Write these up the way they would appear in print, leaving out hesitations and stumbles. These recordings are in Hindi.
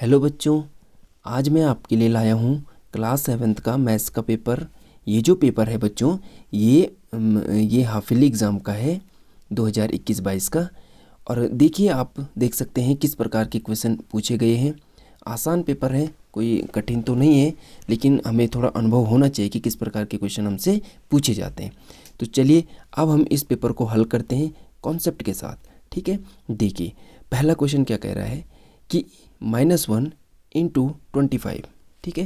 हेलो बच्चों, आज मैं आपके लिए लाया हूँ क्लास 7th का मैथ्स का पेपर। ये जो पेपर है बच्चों, ये हाफ ईयरली एग्ज़ाम का है 2021-22 का। और देखिए, आप देख सकते हैं किस प्रकार के क्वेश्चन पूछे गए हैं। आसान पेपर है, कोई कठिन तो नहीं है, लेकिन हमें थोड़ा अनुभव होना चाहिए कि किस प्रकार के क्वेश्चन हमसे पूछे जाते हैं। तो चलिए अब हम इस पेपर को हल करते हैं कॉन्सेप्ट के साथ। ठीक है, देखिए पहला क्वेश्चन क्या कह रहा है कि -1 इंटू 25। ठीक है,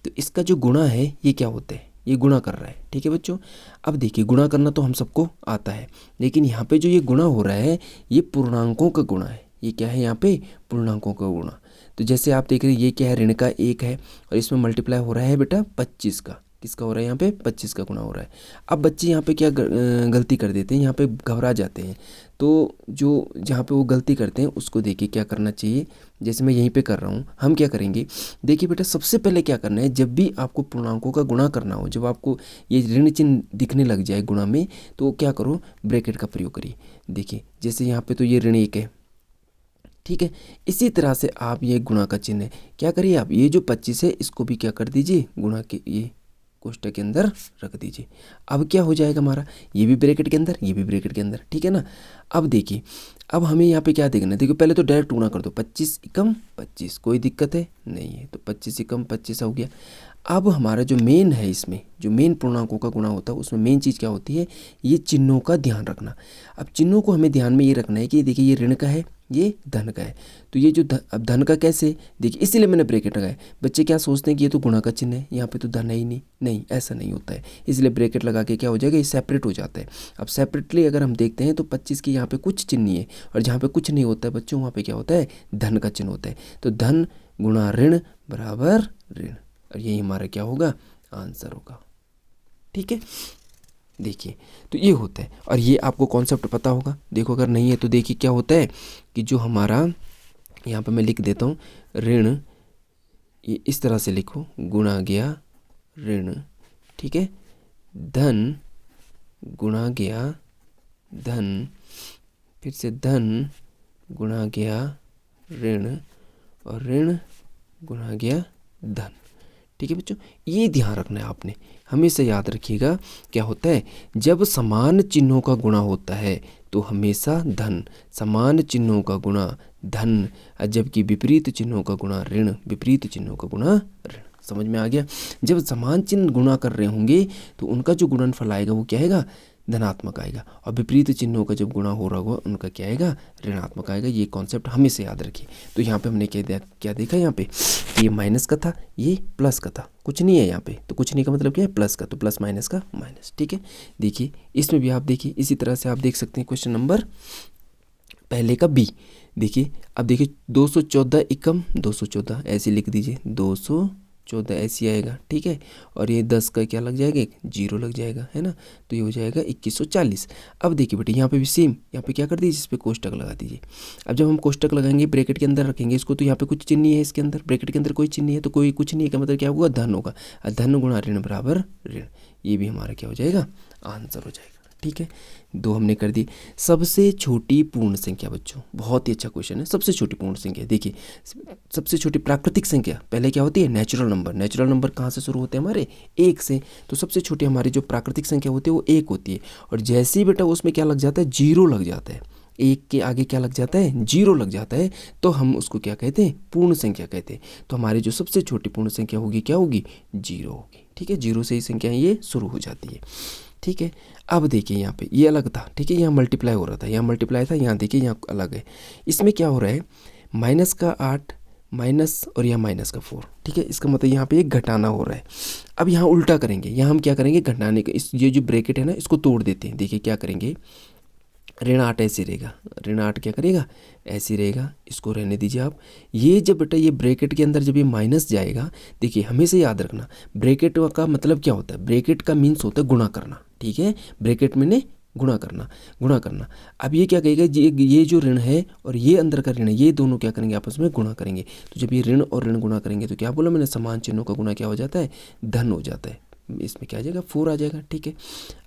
तो इसका जो गुणा है ये क्या होता है, ये गुणा कर रहा है। ठीक है बच्चों, अब देखिए गुणा करना तो हम सबको आता है, लेकिन यहाँ पे जो ये गुणा हो रहा है ये पूर्णांकों का गुणा है। ये क्या है यहाँ पे, पूर्णांकों का गुणा। तो जैसे आप देख रहे हैं ये क्या है, ऋण का 1 है और इसमें मल्टीप्लाई हो रहा है बेटा 25 का। किसका हो रहा है यहाँ पे, 25 का गुणा हो रहा है। अब बच्चे यहाँ पे क्या गलती कर देते हैं, यहाँ पे घबरा जाते हैं। तो जो जहाँ पे वो गलती करते हैं उसको देखिए क्या करना चाहिए। जैसे मैं यहीं पे कर रहा हूँ, हम क्या करेंगे, देखिए बेटा सबसे पहले क्या करना है, जब भी आपको पूर्णांकों का गुणा करना हो, जब आपको ये ऋण चिन्ह दिखने लग जाए गुणा में, तो क्या करो, ब्रैकेट का प्रयोग करिए। देखिए जैसे यहाँ पे तो ये ऋण 1 है, ठीक है। इसी तरह से आप ये गुणा का चिन्ह है, क्या करिए आप ये जो 25 है इसको भी क्या कर दीजिए, गुणा के ये कोष्टक के अंदर रख दीजिए। अब क्या हो जाएगा हमारा, ये भी ब्रैकेट के अंदर, ये भी ब्रैकेट के अंदर, ठीक है ना। अब देखिए, अब हमें यहाँ पे क्या देखना है, देखिए पहले तो डायरेक्ट गुणा कर दो, 25 एकम 25, कोई दिक्कत है नहीं है, तो 25 एकम 25 हो गया। अब हमारा जो मेन है, इसमें जो मेन पूर्णांकों का गुणा होता है उसमें मेन चीज़ क्या होती है, ये चिन्हों का ध्यान रखना। अब चिन्हों को हमें ध्यान में ये रखना है कि देखिए ये ऋण का है, ये धन का है। तो ये जो अब धन का कैसे, देखिए इसीलिए मैंने ब्रैकेट लगाया। बच्चे क्या सोचते हैं कि ये तो गुणा का चिन्ह है, यहाँ पे तो धन है ही नहीं, नहीं ऐसा नहीं होता है। इसलिए ब्रैकेट लगा के क्या हो जाएगा, ये सेपरेट हो जाता है। अब सेपरेटली अगर हम देखते हैं तो 25 के यहाँ पे कुछ चिन्ह नहीं है, और जहाँ पे कुछ नहीं होता है बच्चों वहाँ पे क्या होता है, धन का चिन्ह होता है। तो धन गुणा ऋण बराबर ऋण, और यही हमारा क्या होगा, आंसर होगा। ठीक है, देखिए तो ये होता है, और ये आपको कॉन्सेप्ट पता होगा। देखो अगर नहीं है तो देखिए क्या होता है कि जो हमारा यहाँ पे मैं लिख देता हूँ, ऋण, ये इस तरह से लिखो, गुणा गया ऋण, ठीक है, धन गुणा गया धन, फिर से धन गुणा गया ऋण, और ऋण गुणा गया धन। ठीक है बच्चों, ये ध्यान रखना है आपने, हमेशा याद रखिएगा। क्या होता है, जब समान चिन्हों का गुणा होता है तो हमेशा धन, समान चिन्हों का गुणा धन, जबकि विपरीत चिन्हों का गुणा ऋण, विपरीत चिन्हों का गुणा ऋण। समझ में आ गया। जब समान चिन्ह गुणा कर रहे होंगे तो उनका जो गुणनफल आएगा वो क्या आएगा, धनात्मक आएगा, और विपरीत चिन्हों का जब गुणा हो रहा होगा उनका क्या आएगा, ऋणात्मक आएगा। ये कॉन्सेप्ट हमेशा याद रखिए। तो यहाँ पे हमने क्या देखा, यहाँ पे ये माइनस का था, ये प्लस का था, कुछ नहीं है यहाँ पे, तो कुछ नहीं का मतलब क्या है, प्लस का, तो प्लस माइनस का माइनस। ठीक है, देखिए इसमें भी आप देखिए इसी तरह से आप देख सकते हैं क्वेश्चन नंबर पहले का बी। देखिए अब देखिए 214 एकम 214 ऐसे लिख दीजिए, 214 ऐसी आएगा, ठीक है। और ये 10 का क्या लग जाएगा, एक जीरो लग जाएगा, है ना। तो ये हो जाएगा 2140। अब देखिए बेटे यहाँ पे भी सेम, यहाँ पे क्या कर दीजिए, इस पर कोष्टक लगा दीजिए। अब जब हम कोष्टक लगाएंगे ब्रैकेट के अंदर रखेंगे इसको, तो यहाँ पे कुछ चिन्ह नहीं है, इसके अंदर ब्रैकेट के अंदर कोई चिन्ह नहीं है, तो कोई कुछ नहीं है का मतलब क्या होगा, धन होगा। धन गुणा ऋण बराबर ऋण, ये भी हमारा क्या हो जाएगा, आंसर हो जाएगा। ठीक है, दो हमने कर दी। सबसे छोटी पूर्ण संख्या बच्चों, बहुत ही अच्छा क्वेश्चन है। सबसे छोटी पूर्ण संख्या, देखिए सबसे छोटी प्राकृतिक संख्या पहले क्या होती है, नेचुरल नंबर। नेचुरल नंबर कहाँ से शुरू होते हैं हमारे, 1 से। तो सबसे छोटी हमारी जो प्राकृतिक संख्या होती है वो 1 होती है, और जैसे ही बेटा उसमें क्या लग जाता है, जीरो लग जाता है, 1 के आगे क्या लग जाता है, जीरो लग जाता है, तो हम उसको क्या कहते हैं, पूर्ण संख्या कहते हैं। तो हमारी जो सबसे छोटी पूर्ण संख्या होगी क्या होगी, जीरो होगी। ठीक है, जीरो से ही संख्या ये शुरू हो जाती है। ठीक है, अब देखिए यहाँ पे ये अलग था, ठीक है, यहाँ मल्टीप्लाई हो रहा था, यहाँ मल्टीप्लाई था, यहाँ देखिए यहाँ अलग है। इसमें क्या हो रहा है, माइनस का 8 माइनस, और यहाँ माइनस का 4, ठीक है। इसका मतलब यहाँ पे एक घटाना हो रहा है। अब यहाँ उल्टा करेंगे, यहाँ हम क्या करेंगे, घटाने का, इस ये जो ब्रैकेट है ना इसको तोड़ देते हैं। देखिए क्या करेंगे, ऋण 8 ऐसे रहेगा, ऋण 8 क्या करेगा, ऐसे रहेगा, इसको रहने दीजिए आप। ये जब बेटा ये ब्रैकेट के अंदर जब ये माइनस जाएगा, देखिए हमेशा याद रखना ब्रैकेट का मतलब क्या होता है, ब्रैकेट का मीन्स होता है गुणा करना, ठीक है। ब्रैकेट में गुणा करना, गुणा करना। अब ये क्या कहेगा, ये जो ऋण है और ये अंदर का ऋण है, ये दोनों क्या करेंगे, आपस में गुणा करेंगे। तो जब ये ऋण और ऋण गुणा करेंगे तो क्या बोला मैंने, समान चिन्हों का गुणा क्या हो जाता है, धन हो जाता है। इसमें क्या आ जाएगा 4 आ जाएगा। ठीक है,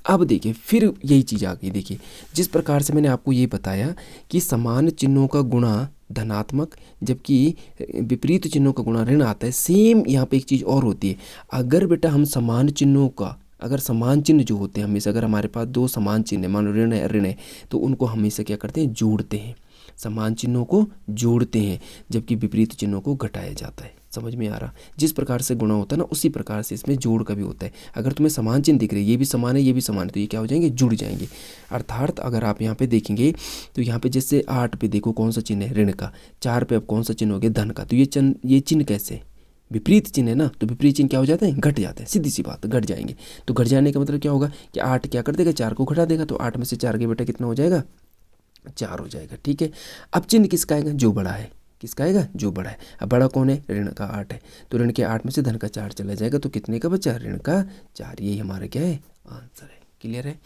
अब देखिए फिर यही चीज़ आ गई। देखिए जिस प्रकार से मैंने आपको ये बताया कि समान चिन्हों का गुणा धनात्मक जबकि विपरीत चिन्हों का गुणा ऋण आता है, सेम यहाँ पे एक चीज़ और होती है। अगर बेटा हम समान चिन्हों का, अगर समान चिन्ह जो होते हैं हमेशा, अगर हमारे पास दो समान चिन्ह है, मान लो ऋण है ऋण है, तो उनको हमेशा क्या करते हैं, जोड़ते हैं। समान चिन्हों को जोड़ते हैं जबकि विपरीत चिन्हों को घटाया जाता है। समझ में आ रहा? जिस प्रकार से गुणा होता है ना, उसी प्रकार से इसमें जोड़ का भी होता है। अगर तुम्हें समान चिन्ह दिख रही है, ये भी समान है ये भी समान है, तो ये क्या हो जाएंगे, जुड़ जाएंगे। अर्थात अगर आप यहाँ पे देखेंगे तो यहाँ पे जैसे 8 पे देखो कौन सा चिन्ह है, ऋण का। 4 पे अब कौन सा चिन्ह हो गया, धन का। तो ये चिन्ह कैसे, विपरीत चिन्ह है ना, तो विपरीत चिन्ह क्या हो जाते हैं, घट जाते हैं। सीधी सी बात, घट जाएंगे। तो घट जाने का मतलब क्या होगा कि 8 क्या कर देगा, 4 को घटा देगा। तो 8 में से 4 के बेटा कितना हो जाएगा, 4 हो जाएगा। ठीक है, अब चिन्ह किसका आएगा, जो बड़ा है। किसका आएगा, जो बड़ा है। अब बड़ा कौन है, ऋण का 8 है। तो ऋण के 8 में से धन का 4 चला जाएगा, तो कितने का बचा, ऋण का 4। यही हमारा क्या है, आंसर है। क्लियर है?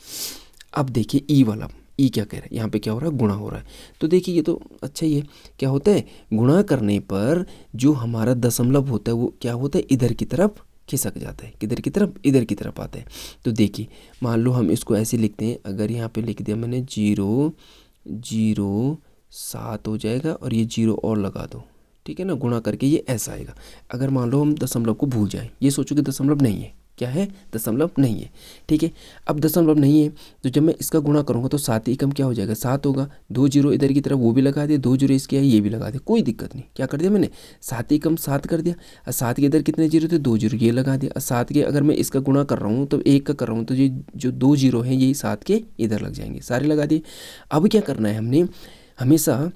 अब देखिए ई वाला, ई क्या कह रहा है, यहाँ पे क्या हो रहा है, गुणा हो रहा है। तो देखिए ये तो अच्छा ही है। क्या होता है, गुणा करने पर जो हमारा दशमलव होता है वो क्या होता है, इधर की तरफ खिसक जाता है। किधर की तरफ, इधर की तरफ आता है। तो देखिए मान लो हम इसको ऐसे लिखते हैं, अगर यहाँ पे लिख दिया मैंने 0.07 हो जाएगा और ये 0 और लगा दो। ठीक है ना, गुणा करके ये ऐसा आएगा। अगर मान लो हम दशमलव को भूल जाएं, ये सोचो कि दशमलव नहीं है, क्या है, दशमलव नहीं है। ठीक है, अब दशमलव नहीं है तो जब मैं इसका गुणा करूँगा तो 7 एकम क्या हो जाएगा, 7 होगा। 2 जीरो इधर की तरफ वो भी लगा दिया, 2 जीरो इसके है ये भी लगा दिया, कोई दिक्कत नहीं। क्या कर दिया मैंने, 7 एकम 7 कर दिया। और 7 के इधर कितने जीरो थे, 2 जीरो, ये लगा दिया। और 7 के अगर मैं इसका गुणा कर रहा हूँ तो 1 का कर रहा हूँ, तो ये जो 2 जीरो हैं यही 7 के इधर लग जाएंगे, सारे लगा दिए। अब क्या करना है हमने, हमेशा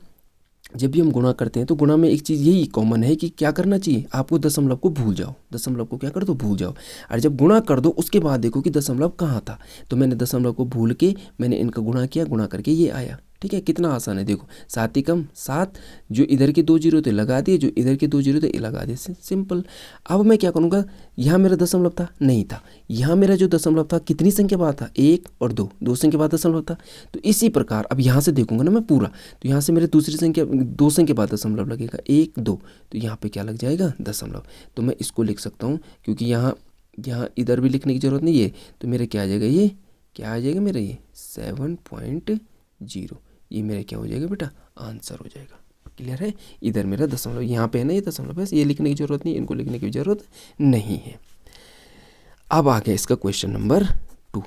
जब भी हम गुणा करते हैं तो गुणा में एक चीज़ यही कॉमन है कि क्या करना चाहिए, आपको दशमलव को भूल जाओ। दशमलव को क्या कर दो, भूल जाओ। और जब गुणा कर दो उसके बाद देखो कि दशमलव कहाँ था। तो मैंने दशमलव को भूल के मैंने इनका गुणा किया, गुणा करके ये आया। ठीक है, कितना आसान है। देखो 7 एकम 7, जो इधर के 2 जीरो थे लगा दिए, जो इधर के 2 जीरो थे लगा दिए, सिंपल। अब मैं क्या करूँगा, यहाँ मेरा दशमलव था, नहीं था। यहाँ मेरा जो दशमलव था कितनी संख्या बाद था, 1 और 2, 2 संख्या बाद दशमलव था। तो इसी प्रकार अब यहाँ से देखूंगा ना मैं पूरा, तो यहाँ से मेरे दूसरी संख्या 2 संख्या बाद दशमलव लगेगा, 1 2, तो यहाँ पे क्या लग जाएगा, दशमलव। तो मैं इसको लिख सकता हूँ, क्योंकि यहाँ इधर भी लिखने की जरूरत नहीं है। तो मेरे क्या आ जाएगा, ये क्या आ जाएगा मेरा, ये 7.0, ये मेरा क्या हो जाएगा बेटा, आंसर हो जाएगा। क्लियर है? इधर मेरा दशमलव यहाँ पे है ना, ये दशमलव है, ये लिखने की जरूरत नहीं, इनको लिखने की जरूरत नहीं है। अब आ गया इसका क्वेश्चन नंबर 2।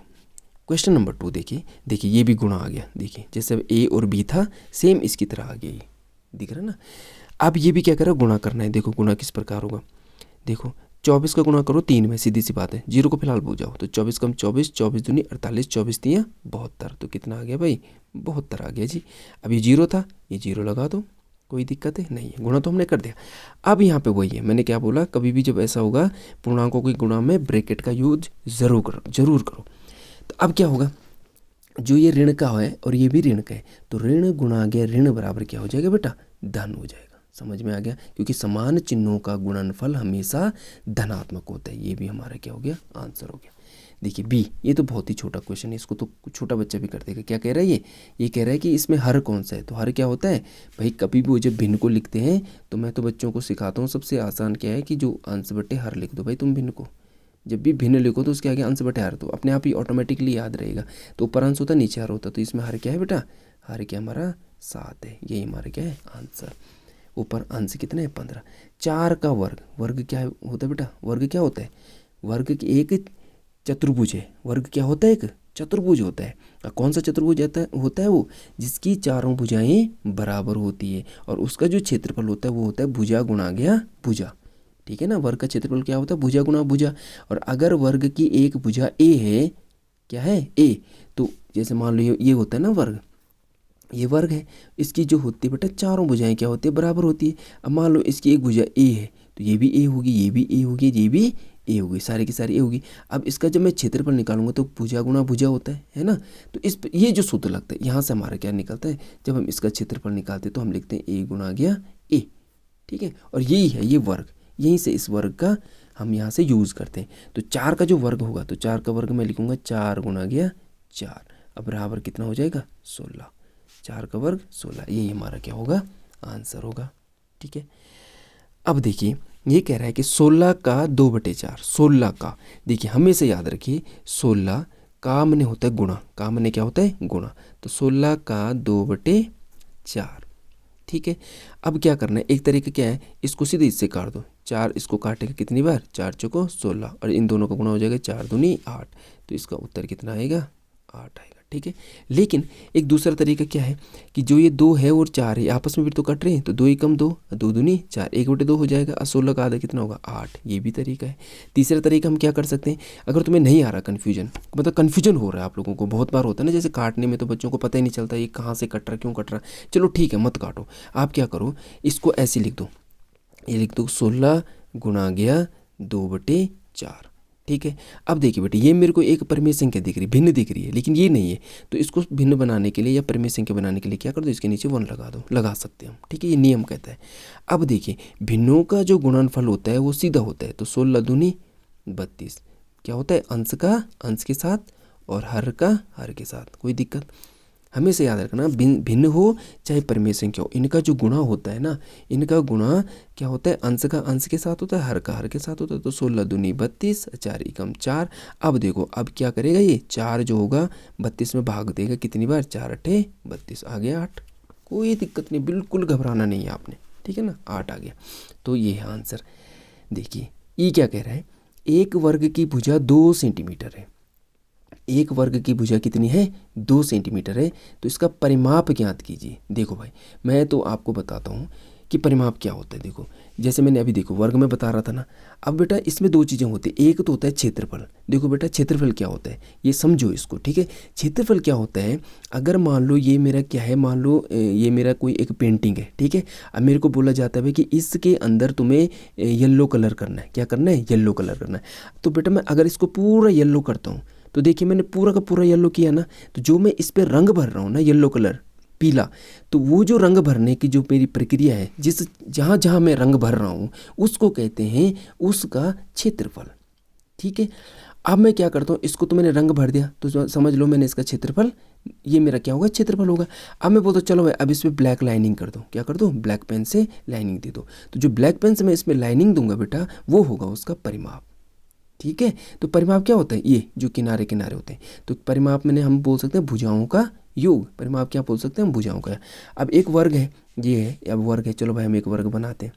क्वेश्चन नंबर 2 देखिए ये भी गुणा आ गया। देखिए जैसे ए और बी था सेम इसकी तरह आ गया, ये दिख रहा है ना। अब ये भी क्या कर रहा है, गुणा करना है। देखो गुणा किस प्रकार होगा, देखो 24 का गुणा करो 3 में, सीधी सी बात है। 0 को फिलहाल भूल जाओ, तो 24 कम 24, 24 दूनी 48, 24 तियाँ 72, तो कितना आ गया भाई, 72 आ गया जी। अब ये 0 था, ये 0 लगा दो, कोई दिक्कत है नहीं है, गुणा तो हमने कर दिया। अब यहाँ पे वही है, मैंने क्या बोला, कभी भी जब ऐसा होगा पूर्णांकों के गुणा में ब्रैकेट का यूज जरूर करो। तो अब क्या होगा, जो ये ऋण का है और ये भी ऋण का है, तो ऋण गुणा गया ऋण बराबर क्या हो जाएगा बेटा, धन हो जाएगा। समझ में आ गया, क्योंकि समान चिन्हों का गुणनफल हमेशा धनात्मक होता है। ये भी हमारा क्या हो गया, आंसर हो गया। देखिए बी, ये तो बहुत ही छोटा क्वेश्चन है, इसको तो छोटा बच्चा भी कर देगा। क्या कह रहा है ये कह रहा है कि इसमें हर कौन सा है। तो हर क्या होता है भाई, कभी भी वो जब भिन्न को लिखते हैं तो मैं तो बच्चों को सिखाता हूँ, सबसे आसान क्या है कि जो अंश बटे हर लिख दो भाई। तुम भिन्न को जब भी भिन्न लिखो तो उसके आगे अंश बटे हर, तो अपने आप ही ऑटोमेटिकली याद रहेगा। तो ऊपर अंश होता है, नीचे हर होता है। तो इसमें हर क्या है बेटा, हर क्या हमारा 7 है, यही हमारा क्या है, आंसर। ऊपर अंश कितने हैं, 15। 4 का वर्ग क्या होता है बेटा, वर्ग क्या होता है, वर्ग की एक चतुर्भुज है। वर्ग क्या होता है, एक चतुर्भुज होता है। और कौन सा चतुर्भुज होता है वो, जिसकी चारों भुजाएं बराबर होती है और उसका जो क्षेत्रफल होता है वो होता है भुजा गुणा गया भुजा। ठीक है ना, वर्ग का क्षेत्रफल क्या होता है, भुजा गुणा भुजा। और अगर वर्ग की एक भुजा ए है, क्या है, ए, तो जैसे मान लो ये होता है ना वर्ग, ये वर्ग है, इसकी जो होती है बेटा चारों भुजाएं क्या होती है, बराबर होती है। अब मान लो इसकी एक भुजा ए है, तो ये भी ए होगी, ये भी ए होगी, ये भी ए होगी, सारी की सारी ए होगी। अब इसका जब मैं क्षेत्रफल निकालूंगा तो भुजा गुणा भुजा होता है ना। तो ये जो सूत्र लगता है, यहाँ से हमारा क्या निकलता है, जब हम इसका क्षेत्रफल निकालते हैं तो हम लिखते हैं ए गुणा गया ए। ठीक है, और यही है ये वर्ग, यहीं से इस वर्ग का हम यहाँ से यूज़ करते हैं। तो 4 का जो वर्ग होगा, तो 4 का वर्ग मैं लिखूंगा 4 गुणा गया 4, अब बराबर कितना हो जाएगा, 16। 4 का वर्ग 16, यही हमारा क्या होगा, आंसर होगा। ठीक है, अब देखिए ये कह रहा है कि 16 का 2/4, 16 का, देखिए हमेशा याद रखिए 16 का मने होता है गुणा, का मने क्या होता है गुणा, तो 16 का 2/4, ठीक है। अब क्या करना है, एक तरीका क्या है, इसको सीधे इससे काट दो, 4 इसको काटेगा कितनी बार, 4 चौको 16 और इन दोनों का गुणा हो जाएगा 4 दूनी 8, तो इसका उत्तर कितना आएगा, 8 आएगा, ठीक है। लेकिन एक दूसरा तरीका क्या है कि जो ये 2 है और 4 है आपस में भी तो कट रहे हैं, तो 2 एकम 2, 2 दूनी 4, 1/2 हो जाएगा और 16 का आधा कितना होगा 8, ये भी तरीका है। तीसरा तरीका हम क्या कर सकते हैं, अगर तुम्हें नहीं आ रहा कन्फ्यूजन, मतलब कन्फ्यूजन हो रहा है आप लोगों को, बहुत बार होता है ना, जैसे काटने में तो बच्चों को पता ही नहीं चलता ये कहाँ से कट रहा क्यों कट रहा, चलो ठीक है मत काटो, आप क्या करो इसको ऐसे लिख दो, ये लिख दो 16 गुणा गया 2/4, ठीक है। अब देखिए बेटे ये मेरे को एक परिमेय संख्या दिख रही, भिन्न दिख रही है, लेकिन ये नहीं है, तो इसको भिन्न बनाने के लिए या परिमेय संख्या बनाने के लिए क्या कर दो, इसके नीचे 1 लगा दो, लगा सकते हैं हम, ठीक है, ये नियम कहता है। अब देखिए भिन्नों का जो गुणनफल होता है वो सीधा होता है, तो 16 दूनी 32 क्या होता है, अंश का अंश के साथ और हर का हर के साथ, कोई दिक्कत, हमेशा याद रखना भिन्न हो चाहे परिमेय संख्या हो, इनका जो गुणा होता है ना, इनका गुणा क्या होता है, अंश का अंश के साथ होता है, हर का हर के साथ होता है, तो 16 दूनी 32, 4 एकम 4। अब देखो अब क्या करेगा, ये 4 जो होगा 32 में भाग देगा कितनी बार, 4 अठे 32, आ गया 8, कोई दिक्कत नहीं, बिल्कुल घबराना नहीं है आपने, ठीक है ना, 8 आ गया, तो ये है आंसर। देखिए ये क्या कह रहा है, एक वर्ग की भुजा 2 सेंटीमीटर है, एक वर्ग की भुजा कितनी है, 2 सेंटीमीटर है, तो इसका परिमाप ज्ञात कीजिए। देखो भाई मैं तो आपको बताता हूँ कि परिमाप क्या होता है, देखो जैसे मैंने अभी देखो वर्ग में बता रहा था ना, अब बेटा इसमें 2 चीज़ें होती है, एक तो होता है क्षेत्रफल, देखो बेटा क्षेत्रफल क्या होता है ये समझो इसको, ठीक है। क्षेत्रफल क्या होता है, अगर मान लो ये मेरा क्या है, मान लो ये मेरा कोई एक पेंटिंग है, ठीक है, अब मेरे को बोला जाता है भाई कि इसके अंदर तुम्हें येलो कलर करना है, क्या करना है, येलो कलर करना है, तो बेटा मैं अगर इसको पूरा येलो करता हूँ, तो देखिए मैंने पूरा का पूरा येलो किया ना, तो जो मैं इस पर रंग भर रहा हूँ ना, येलो कलर पीला, तो वो जो रंग भरने की जो मेरी प्रक्रिया है, जिस जहाँ जहाँ मैं रंग भर रहा हूँ उसको कहते हैं उसका क्षेत्रफल, ठीक है। अब मैं क्या करता हूँ, इसको तो मैंने रंग भर दिया, तो समझ लो मैंने इसका क्षेत्रफल, ये मेरा क्या होगा, क्षेत्रफल होगा। अब मैं बोलता हूँ चलो भाई अब इस पर ब्लैक लाइनिंग कर दो, क्या कर दो, ब्लैक पेन से लाइनिंग दे दो, तो जो ब्लैक पेन से मैं इसमें लाइनिंग दूंगा बेटा वो होगा उसका परिमाप, ठीक है। तो परिमाप क्या होता है, ये जो किनारे किनारे होते हैं, तो परिमाप में हम बोल सकते हैं भुजाओं का योग, परिमाप क्या बोल सकते हैं हम, भुजाओं का। अब एक वर्ग है, ये है, अब वर्ग है, चलो भाई हम एक वर्ग बनाते हैं,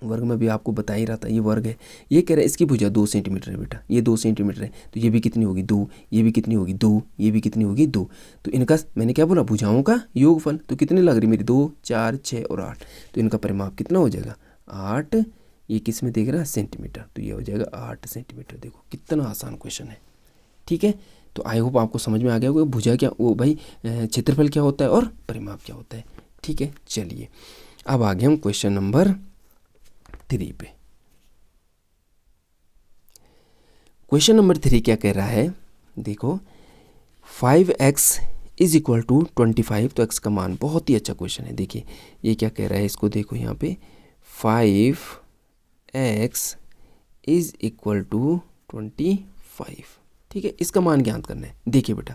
वर्ग में भी आपको बता ही रहा था, ये वर्ग है, ये कह रहा है इसकी भुजा 2 सेंटीमीटर है बेटा, ये 2 सेंटीमीटर है, तो ये भी कितनी होगी 2, ये भी कितनी होगी 2, ये भी कितनी होगी 2, तो इनका मैंने क्या बोला, भुजाओं का योगफल, तो कितनी लग रही मेरी 2, 4, 6 और 8, तो इनका परिमाप कितना हो जाएगा 8, ये किस में देख रहा है, सेंटीमीटर, तो ये हो जाएगा 8 सेंटीमीटर। देखो कितना आसान क्वेश्चन है, ठीक है। तो आई होप आपको समझ में आ गया होगा भुजा क्या, वो भाई क्षेत्रफल क्या होता है और परिमाप क्या होता है, ठीक है। चलिए अब आगे हम क्वेश्चन नंबर 3 पे। क्वेश्चन नंबर 3 क्या कह रहा है, देखो 5x इज इक्वल टू 25, तो x का मान, बहुत ही अच्छा क्वेश्चन है। देखिए ये क्या कह रहा है, इसको देखो यहाँ पे 5x इज इक्वल टू 25, ठीक है, इसका मान ज्ञात करना है। देखिए बेटा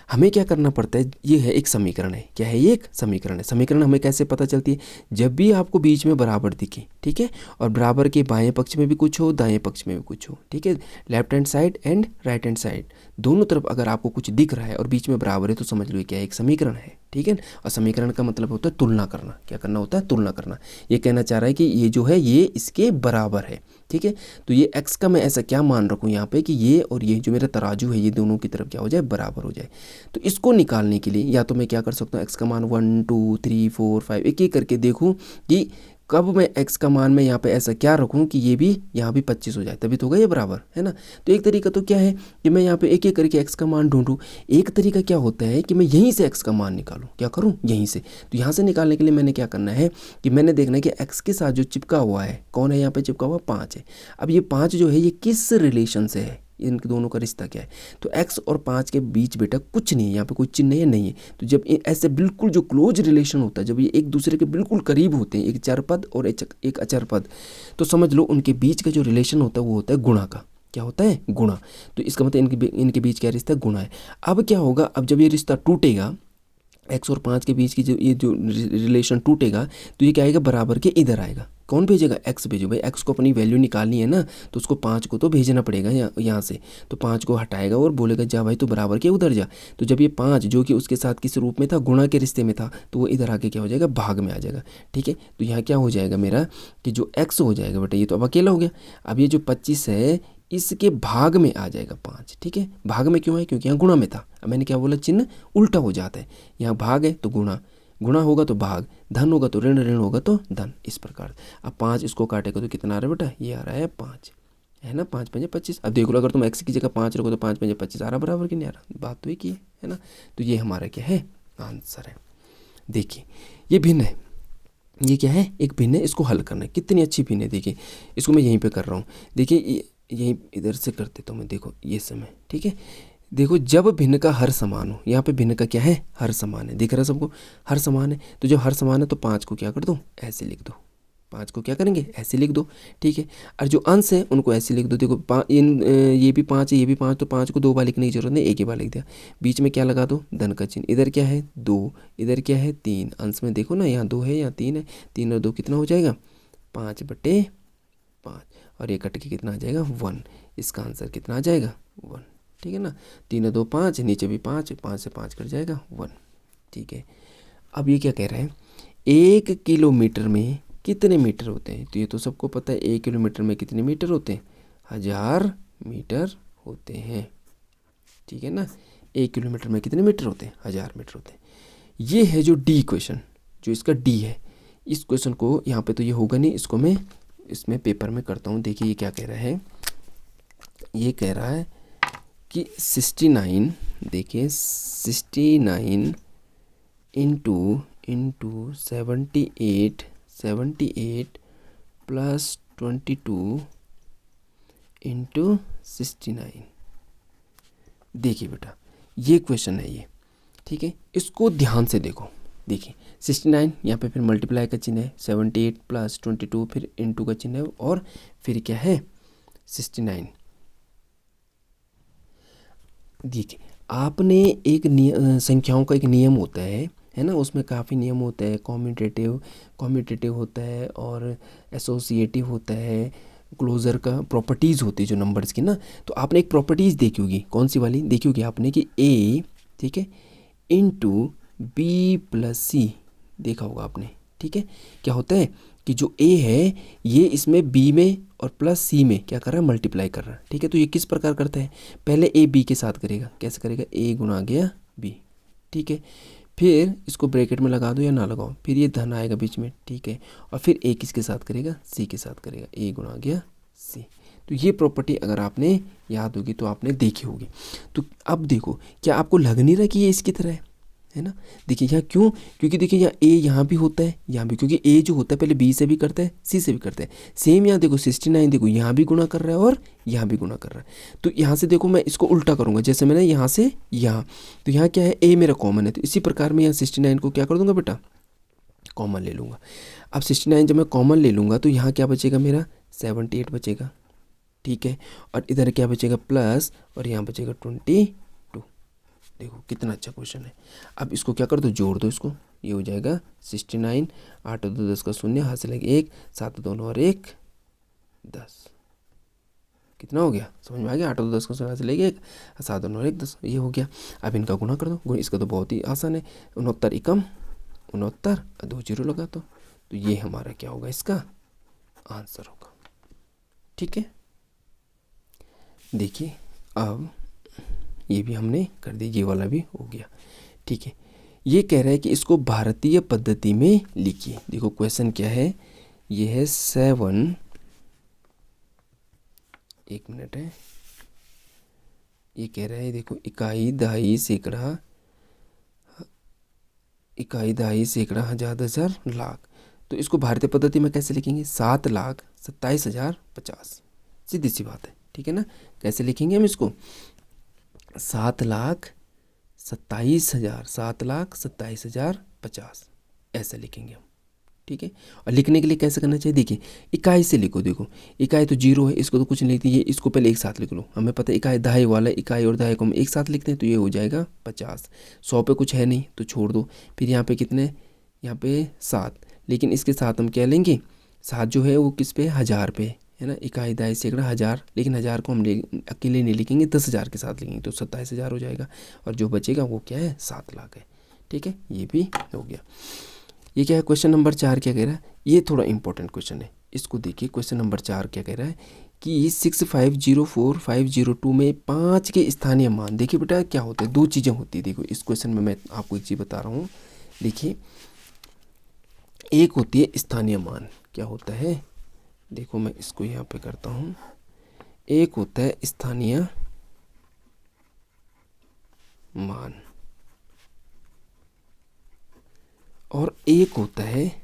हमें क्या करना पड़ता है, ये है एक समीकरण है, क्या है ये, एक समीकरण है। समीकरण हमें कैसे पता चलती है, जब भी आपको बीच में बराबर दिखे, ठीक है, और बराबर के बाएं पक्ष में भी कुछ हो दाएं पक्ष में भी कुछ हो, ठीक है, left hand side and right hand side दोनों तरफ अगर आपको कुछ दिख रहा है और बीच में बराबर है, तो समझ लो ये क्या है, एक समीकरण है, ठीक है। और समीकरण का मतलब होता है तुलना करना, क्या करना होता है, तुलना करना। ये कहना चाह रहा है कि ये जो है ये इसके बराबर है, ठीक है। तो ये x का मैं ऐसा क्या मान रखूँ यहाँ पे कि ये और ये जो मेरा तराजू है ये दोनों की तरफ क्या हो जाए, बराबर हो जाए। तो इसको निकालने के लिए या तो मैं क्या कर सकता हूँ, x का मान 1 2 3 4 5 एक एक करके देखूँ कि कब मैं x का मान में यहाँ पे ऐसा क्या रखूँ कि ये भी यहाँ भी 25 हो जाए, तभी तो होगा ये बराबर, है ना। तो एक तरीका तो क्या है कि मैं यहाँ पे एक एक करके x का मान ढूंढूँ, एक तरीका क्या होता है कि मैं यहीं से x का मान निकालूँ, क्या करूँ, यहीं से। तो यहाँ से निकालने के लिए मैंने क्या करना है कि मैंने देखना है कि x के साथ जो चिपका हुआ है, कौन है यहाँ पे चिपका हुआ, 5 है। अब ये 5 जो है ये किस रिलेशन से है, इन दोनों का रिश्ता क्या है, तो x और 5 के बीच बेटा कुछ नहीं है, यहाँ पे कोई चिन्ह है नहीं है। तो जब ऐसे बिल्कुल जो क्लोज रिलेशन होता है, जब ये एक दूसरे के बिल्कुल करीब होते हैं, एक चर पद और एक अचर पद, तो समझ लो उनके बीच का जो रिलेशन होता है वो होता है गुणा का, क्या होता है, गुणा। तो इसका मतलब इनके बीच क्या रिश्ता, गुणा है। अब क्या होगा, अब जब ये रिश्ता टूटेगा, x और 5 के बीच की जो ये जो रिलेशन टूटेगा, तो ये क्या आएगा, बराबर के इधर आएगा, कौन भेजेगा, एक्स भेजो। भाई एक्स को अपनी वैल्यू निकालनी है ना, तो उसको 5 को तो भेजना पड़ेगा यहाँ से। तो 5 को हटाएगा और बोलेगा जा भाई तो बराबर के उधर जा। तो जब ये 5 जो कि उसके साथ किस रूप में था, गुणा के रिश्ते में था, तो वो इधर आके क्या हो जाएगा, भाग में आ जाएगा। ठीक है, तो यहाँ क्या हो जाएगा मेरा कि जो एक्स हो जाएगा बेटा, ये तो अब अकेला हो गया। अब ये जो 25 है इसके भाग में आ जाएगा 5। ठीक है, भाग में क्यों है, क्योंकि यहाँ गुणा में था। अब मैंने क्या बोला, चिन्ह उल्टा हो जाता है। यहाँ भाग है तो गुणा, गुणा होगा तो भाग, धन होगा तो ऋण, ऋण होगा तो धन, इस प्रकार। अब 5 इसको काटेगा तो कितना आ रहा है बेटा, ये आ रहा है 5, है ना, 5 पंजे 25। अब देख लो अगर तुम एक्स की जगह 5 रखो तो 5 पंजे 25 आ रहा बराबर कि नहीं आ रहा, बात तो एक ही है ना। तो ये हमारा क्या है, आंसर है। देखिए ये भिन्न है, ये क्या है, एक भिन्न है, इसको हल करना है। कितनी अच्छी भिन्न है, देखिए इसको मैं यहीं पे कर रहा हूँ। देखिए यहीं इधर से कर देता हूँ मैं, देखो ये समय। ठीक है, देखो जब भिन्न का हर समान हो, यहाँ पे भिन्न का क्या है, हर समान है, दिख रहा है सबको, हर समान है। तो जब हर समान है तो 5 को क्या कर दो, ऐसे लिख दो। 5 को क्या करेंगे, ऐसे लिख दो। ठीक है, और जो अंश है उनको ऐसे लिख दो। देखो ये भी 5 है, ये भी 5, तो 5 को 2 बार लिखने की जरूरत नहीं, एक ही बार लिख दिया। बीच में क्या लगा दो, धन का चिन्ह। इधर क्या है 2, इधर क्या है 3। अंश में देखो ना, यहाँ 2 है, यहाँ 3 है। 3 और 2 कितना हो जाएगा, 5/5, और ये कट के कितना आ जाएगा 1। इसका आंसर कितना आ जाएगा 1। ठीक है ना, 3 और 2 5, नीचे भी 5, 5 से 5 कट जाएगा 1। ठीक है, अब ये क्या कह रहा है, 1 किलोमीटर में कितने मीटर होते हैं। तो ये तो सबको पता है, 1 किलोमीटर में कितने मीटर होते हैं, 1000 मीटर होते हैं। ठीक है ना, 1 किलोमीटर में कितने मीटर होते हैं, 1000 मीटर होते हैं। ये है जो डी क्वेश्चन, जो इसका डी है। इस क्वेश्चन को यहाँ पे तो ये होगा नहीं, इसको मैं इसमें पेपर में करता हूँ। देखिए ये क्या कह रहा है, ये कह रहा है कि 69, देखिए 69 इंटू 78 प्लस 22 इंटू 69। देखिए बेटा ये क्वेश्चन है ये। ठीक है, इसको ध्यान से देखो। देखिए 69 यहाँ पे फिर मल्टीप्लाई का चिन्ह है, 78 प्लस 22 फिर इंटू का चिन्ह है, और फिर क्या है 69। देखिए आपने एक संख्याओं का एक नियम होता है ना, उसमें काफ़ी नियम होते हैं। कॉम्यूटेटिव होता है और एसोसिएटिव होता है, क्लोजर का प्रॉपर्टीज़ होती है जो नंबर्स की ना। तो आपने एक प्रॉपर्टीज़ देखी होगी, कौन सी वाली देखी होगी आपने, कि ए, ठीक है, इंटू बी प्लस सी, देखा होगा आपने। ठीक है, क्या होता है कि जो ए है ये इसमें बी में और प्लस सी में क्या कर रहा है, मल्टीप्लाई कर रहा है। ठीक है, तो ये किस प्रकार करता है, पहले ए बी के साथ करेगा, कैसे करेगा, ए गुणा गया बी। ठीक है, फिर इसको ब्रैकेट में लगा दो या ना लगाओ, फिर ये धन आएगा बीच में। ठीक है, और फिर ए किसके साथ करेगा, सी के साथ करेगा, ए गुणा गया सी। तो ये प्रॉपर्टी अगर आपने याद होगी तो आपने देखी होगी। तो अब देखो क्या आपको लग नहीं रहा कि ये इसकी तरह है ना। देखिए यहाँ क्यों, क्योंकि देखिए यहाँ ए यहाँ भी होता है, यहाँ भी, क्योंकि ए जो होता है पहले बी से भी करता है, सी से भी करता है। सेम यहाँ देखो 69, देखो यहाँ भी गुणा कर रहा है और यहाँ भी गुणा कर रहा है। तो यहाँ से देखो मैं इसको उल्टा करूँगा, जैसे मैंने यहाँ से यहाँ, तो यहाँ क्या है, ए मेरा कॉमन है, तो इसी प्रकार मैं यहाँ 69 को क्या कर दूँगा बेटा, कॉमन ले लूँगा। अब 69 जब मैं कॉमन ले लूँगा तो यहाँ क्या बचेगा मेरा, 78 बचेगा। ठीक है, और इधर क्या बचेगा प्लस, और यहाँ बचेगा 22। देखो कितना अच्छा क्वेश्चन है। अब इसको क्या कर दो, जोड़ दो इसको, ये हो जाएगा 69, 8 और 2 10 का 0, हाथ से लगे 1, 7 2 और 1 10, कितना हो गया, समझ में आ गया। 8 और 2 10 का 0 हाथ से लगे 1, 7 और 1 10, ये हो गया। अब इनका गुणा कर दो, इसका तो बहुत ही आसान है, 69 एकम 69, 2 0 लगा तो ये हमारा क्या होगा, इसका आंसर होगा। ठीक है, देखिए अब ये भी हमने कर दी, ये वाला भी हो गया। ठीक है, ये कह रहा है कि इसको भारतीय पद्धति में लिखिए। देखो क्वेश्चन क्या है, ये है 7, एक मिनट है, ये कह रहा है देखो इकाई दहाई सैकड़ा, इकाई दहाई सैकड़ा, हजार दशहर लाख। तो इसको भारतीय पद्धति में कैसे लिखेंगे, 7,27,050, सीधी सी बात है। ठीक है ना, कैसे लिखेंगे हम इसको, 7,27,000, 7,27,050 ऐसा लिखेंगे हम। ठीक है, और लिखने के लिए कैसे करना चाहिए, देखिए इकाई से लिखो। देखो इकाई तो 0 है, इसको तो कुछ नहीं लिखती है, इसको पहले एक साथ लिख लो। हमें पता है इकाई दहाई वाला, इकाई और दहाई को हम एक साथ लिखते हैं, तो ये हो जाएगा 50। 100 पे कुछ है नहीं तो छोड़ दो। फिर यहाँ पे कितने, यहाँ पे 7, लेकिन इसके साथ हम क्या लेंगे, 7 जो है वो किस पे, 1000 पे है ना, इकाई दहाई सैकड़ा 1000, लेकिन 1000 को हम अकेले नहीं लिखेंगे, 10,000 के साथ लिखेंगे तो 27,000 हो जाएगा, और जो बचेगा वो क्या है, 7 लाख है। ठीक है, ये भी हो गया। ये क्या है, क्वेश्चन नंबर 4 क्या कह रहा है, ये थोड़ा इंपॉर्टेंट क्वेश्चन है, इसको देखिए। क्वेश्चन नंबर 4 क्या कह रहा है कि 6504,502 में 5 के स्थानीय मान। देखिए बेटा क्या होता है, दो चीज़ें होती है। देखो इस क्वेश्चन में मैं आपको एक चीज़ बता रहा हूँ। देखिए एक होती है स्थानीय मान, क्या होता है, देखो मैं इसको यहाँ पे करता हूँ। एक होता है स्थानीय मान और एक होता है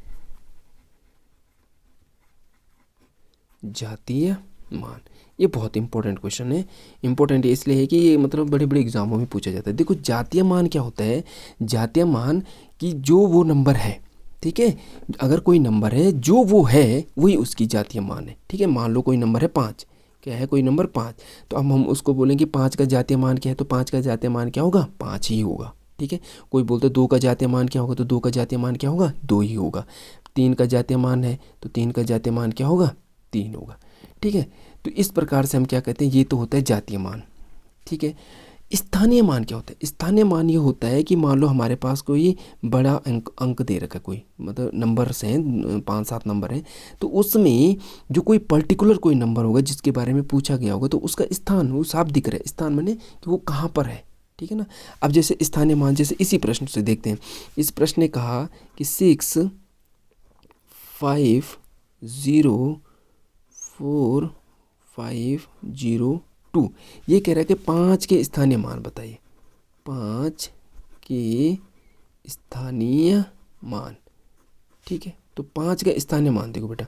जातीय मान। ये बहुत इंपॉर्टेंट क्वेश्चन है। इंपॉर्टेंट इसलिए है कि ये मतलब बड़े बड़े एग्जामों में पूछा जाता है। देखो जातीय मान क्या होता है, जातीय मान कि जो वो नंबर है, ठीक है, अगर कोई नंबर है जो वो है वही उसकी जातीय मान है। ठीक है, मान लो कोई नंबर है 5, क्या है, कोई नंबर 5, तो अब हम उसको बोलेंगे 5 का जातीय मान क्या है, तो 5 का जातीय मान क्या होगा, 5 ही होगा। ठीक है, कोई बोलता है 2 का जातीय मान क्या होगा, तो 2 का जातीय मान क्या होगा, 2 ही होगा। 3 का जातीय मान है तो 3 का जातीय मान क्या होगा, 3 होगा। ठीक है, तो इस प्रकार से हम क्या कहते हैं, ये तो होता है जातीय मान। ठीक है, स्थानीय मान क्या होता है, स्थानीय मान ये होता है कि मान लो हमारे पास कोई बड़ा अंक दे रखा है, कोई मतलब नंबर्स हैं, 5-7 नंबर हैं, तो उसमें जो कोई पर्टिकुलर कोई नंबर होगा जिसके बारे में पूछा गया होगा, तो उसका स्थान वो साफ दिख रहा है। स्थान माने कि वो कहाँ पर है। ठीक है ना, अब जैसे स्थानीय मान, जैसे इसी प्रश्न से देखते हैं। इस प्रश्न ने कहा कि 6,5,0,4,5,0,2, ये कह रहा है कि 5 के स्थानीय मान बताइए, 5 के स्थानीय मान। ठीक है, तो 5 का स्थानीय मान देखो बेटा,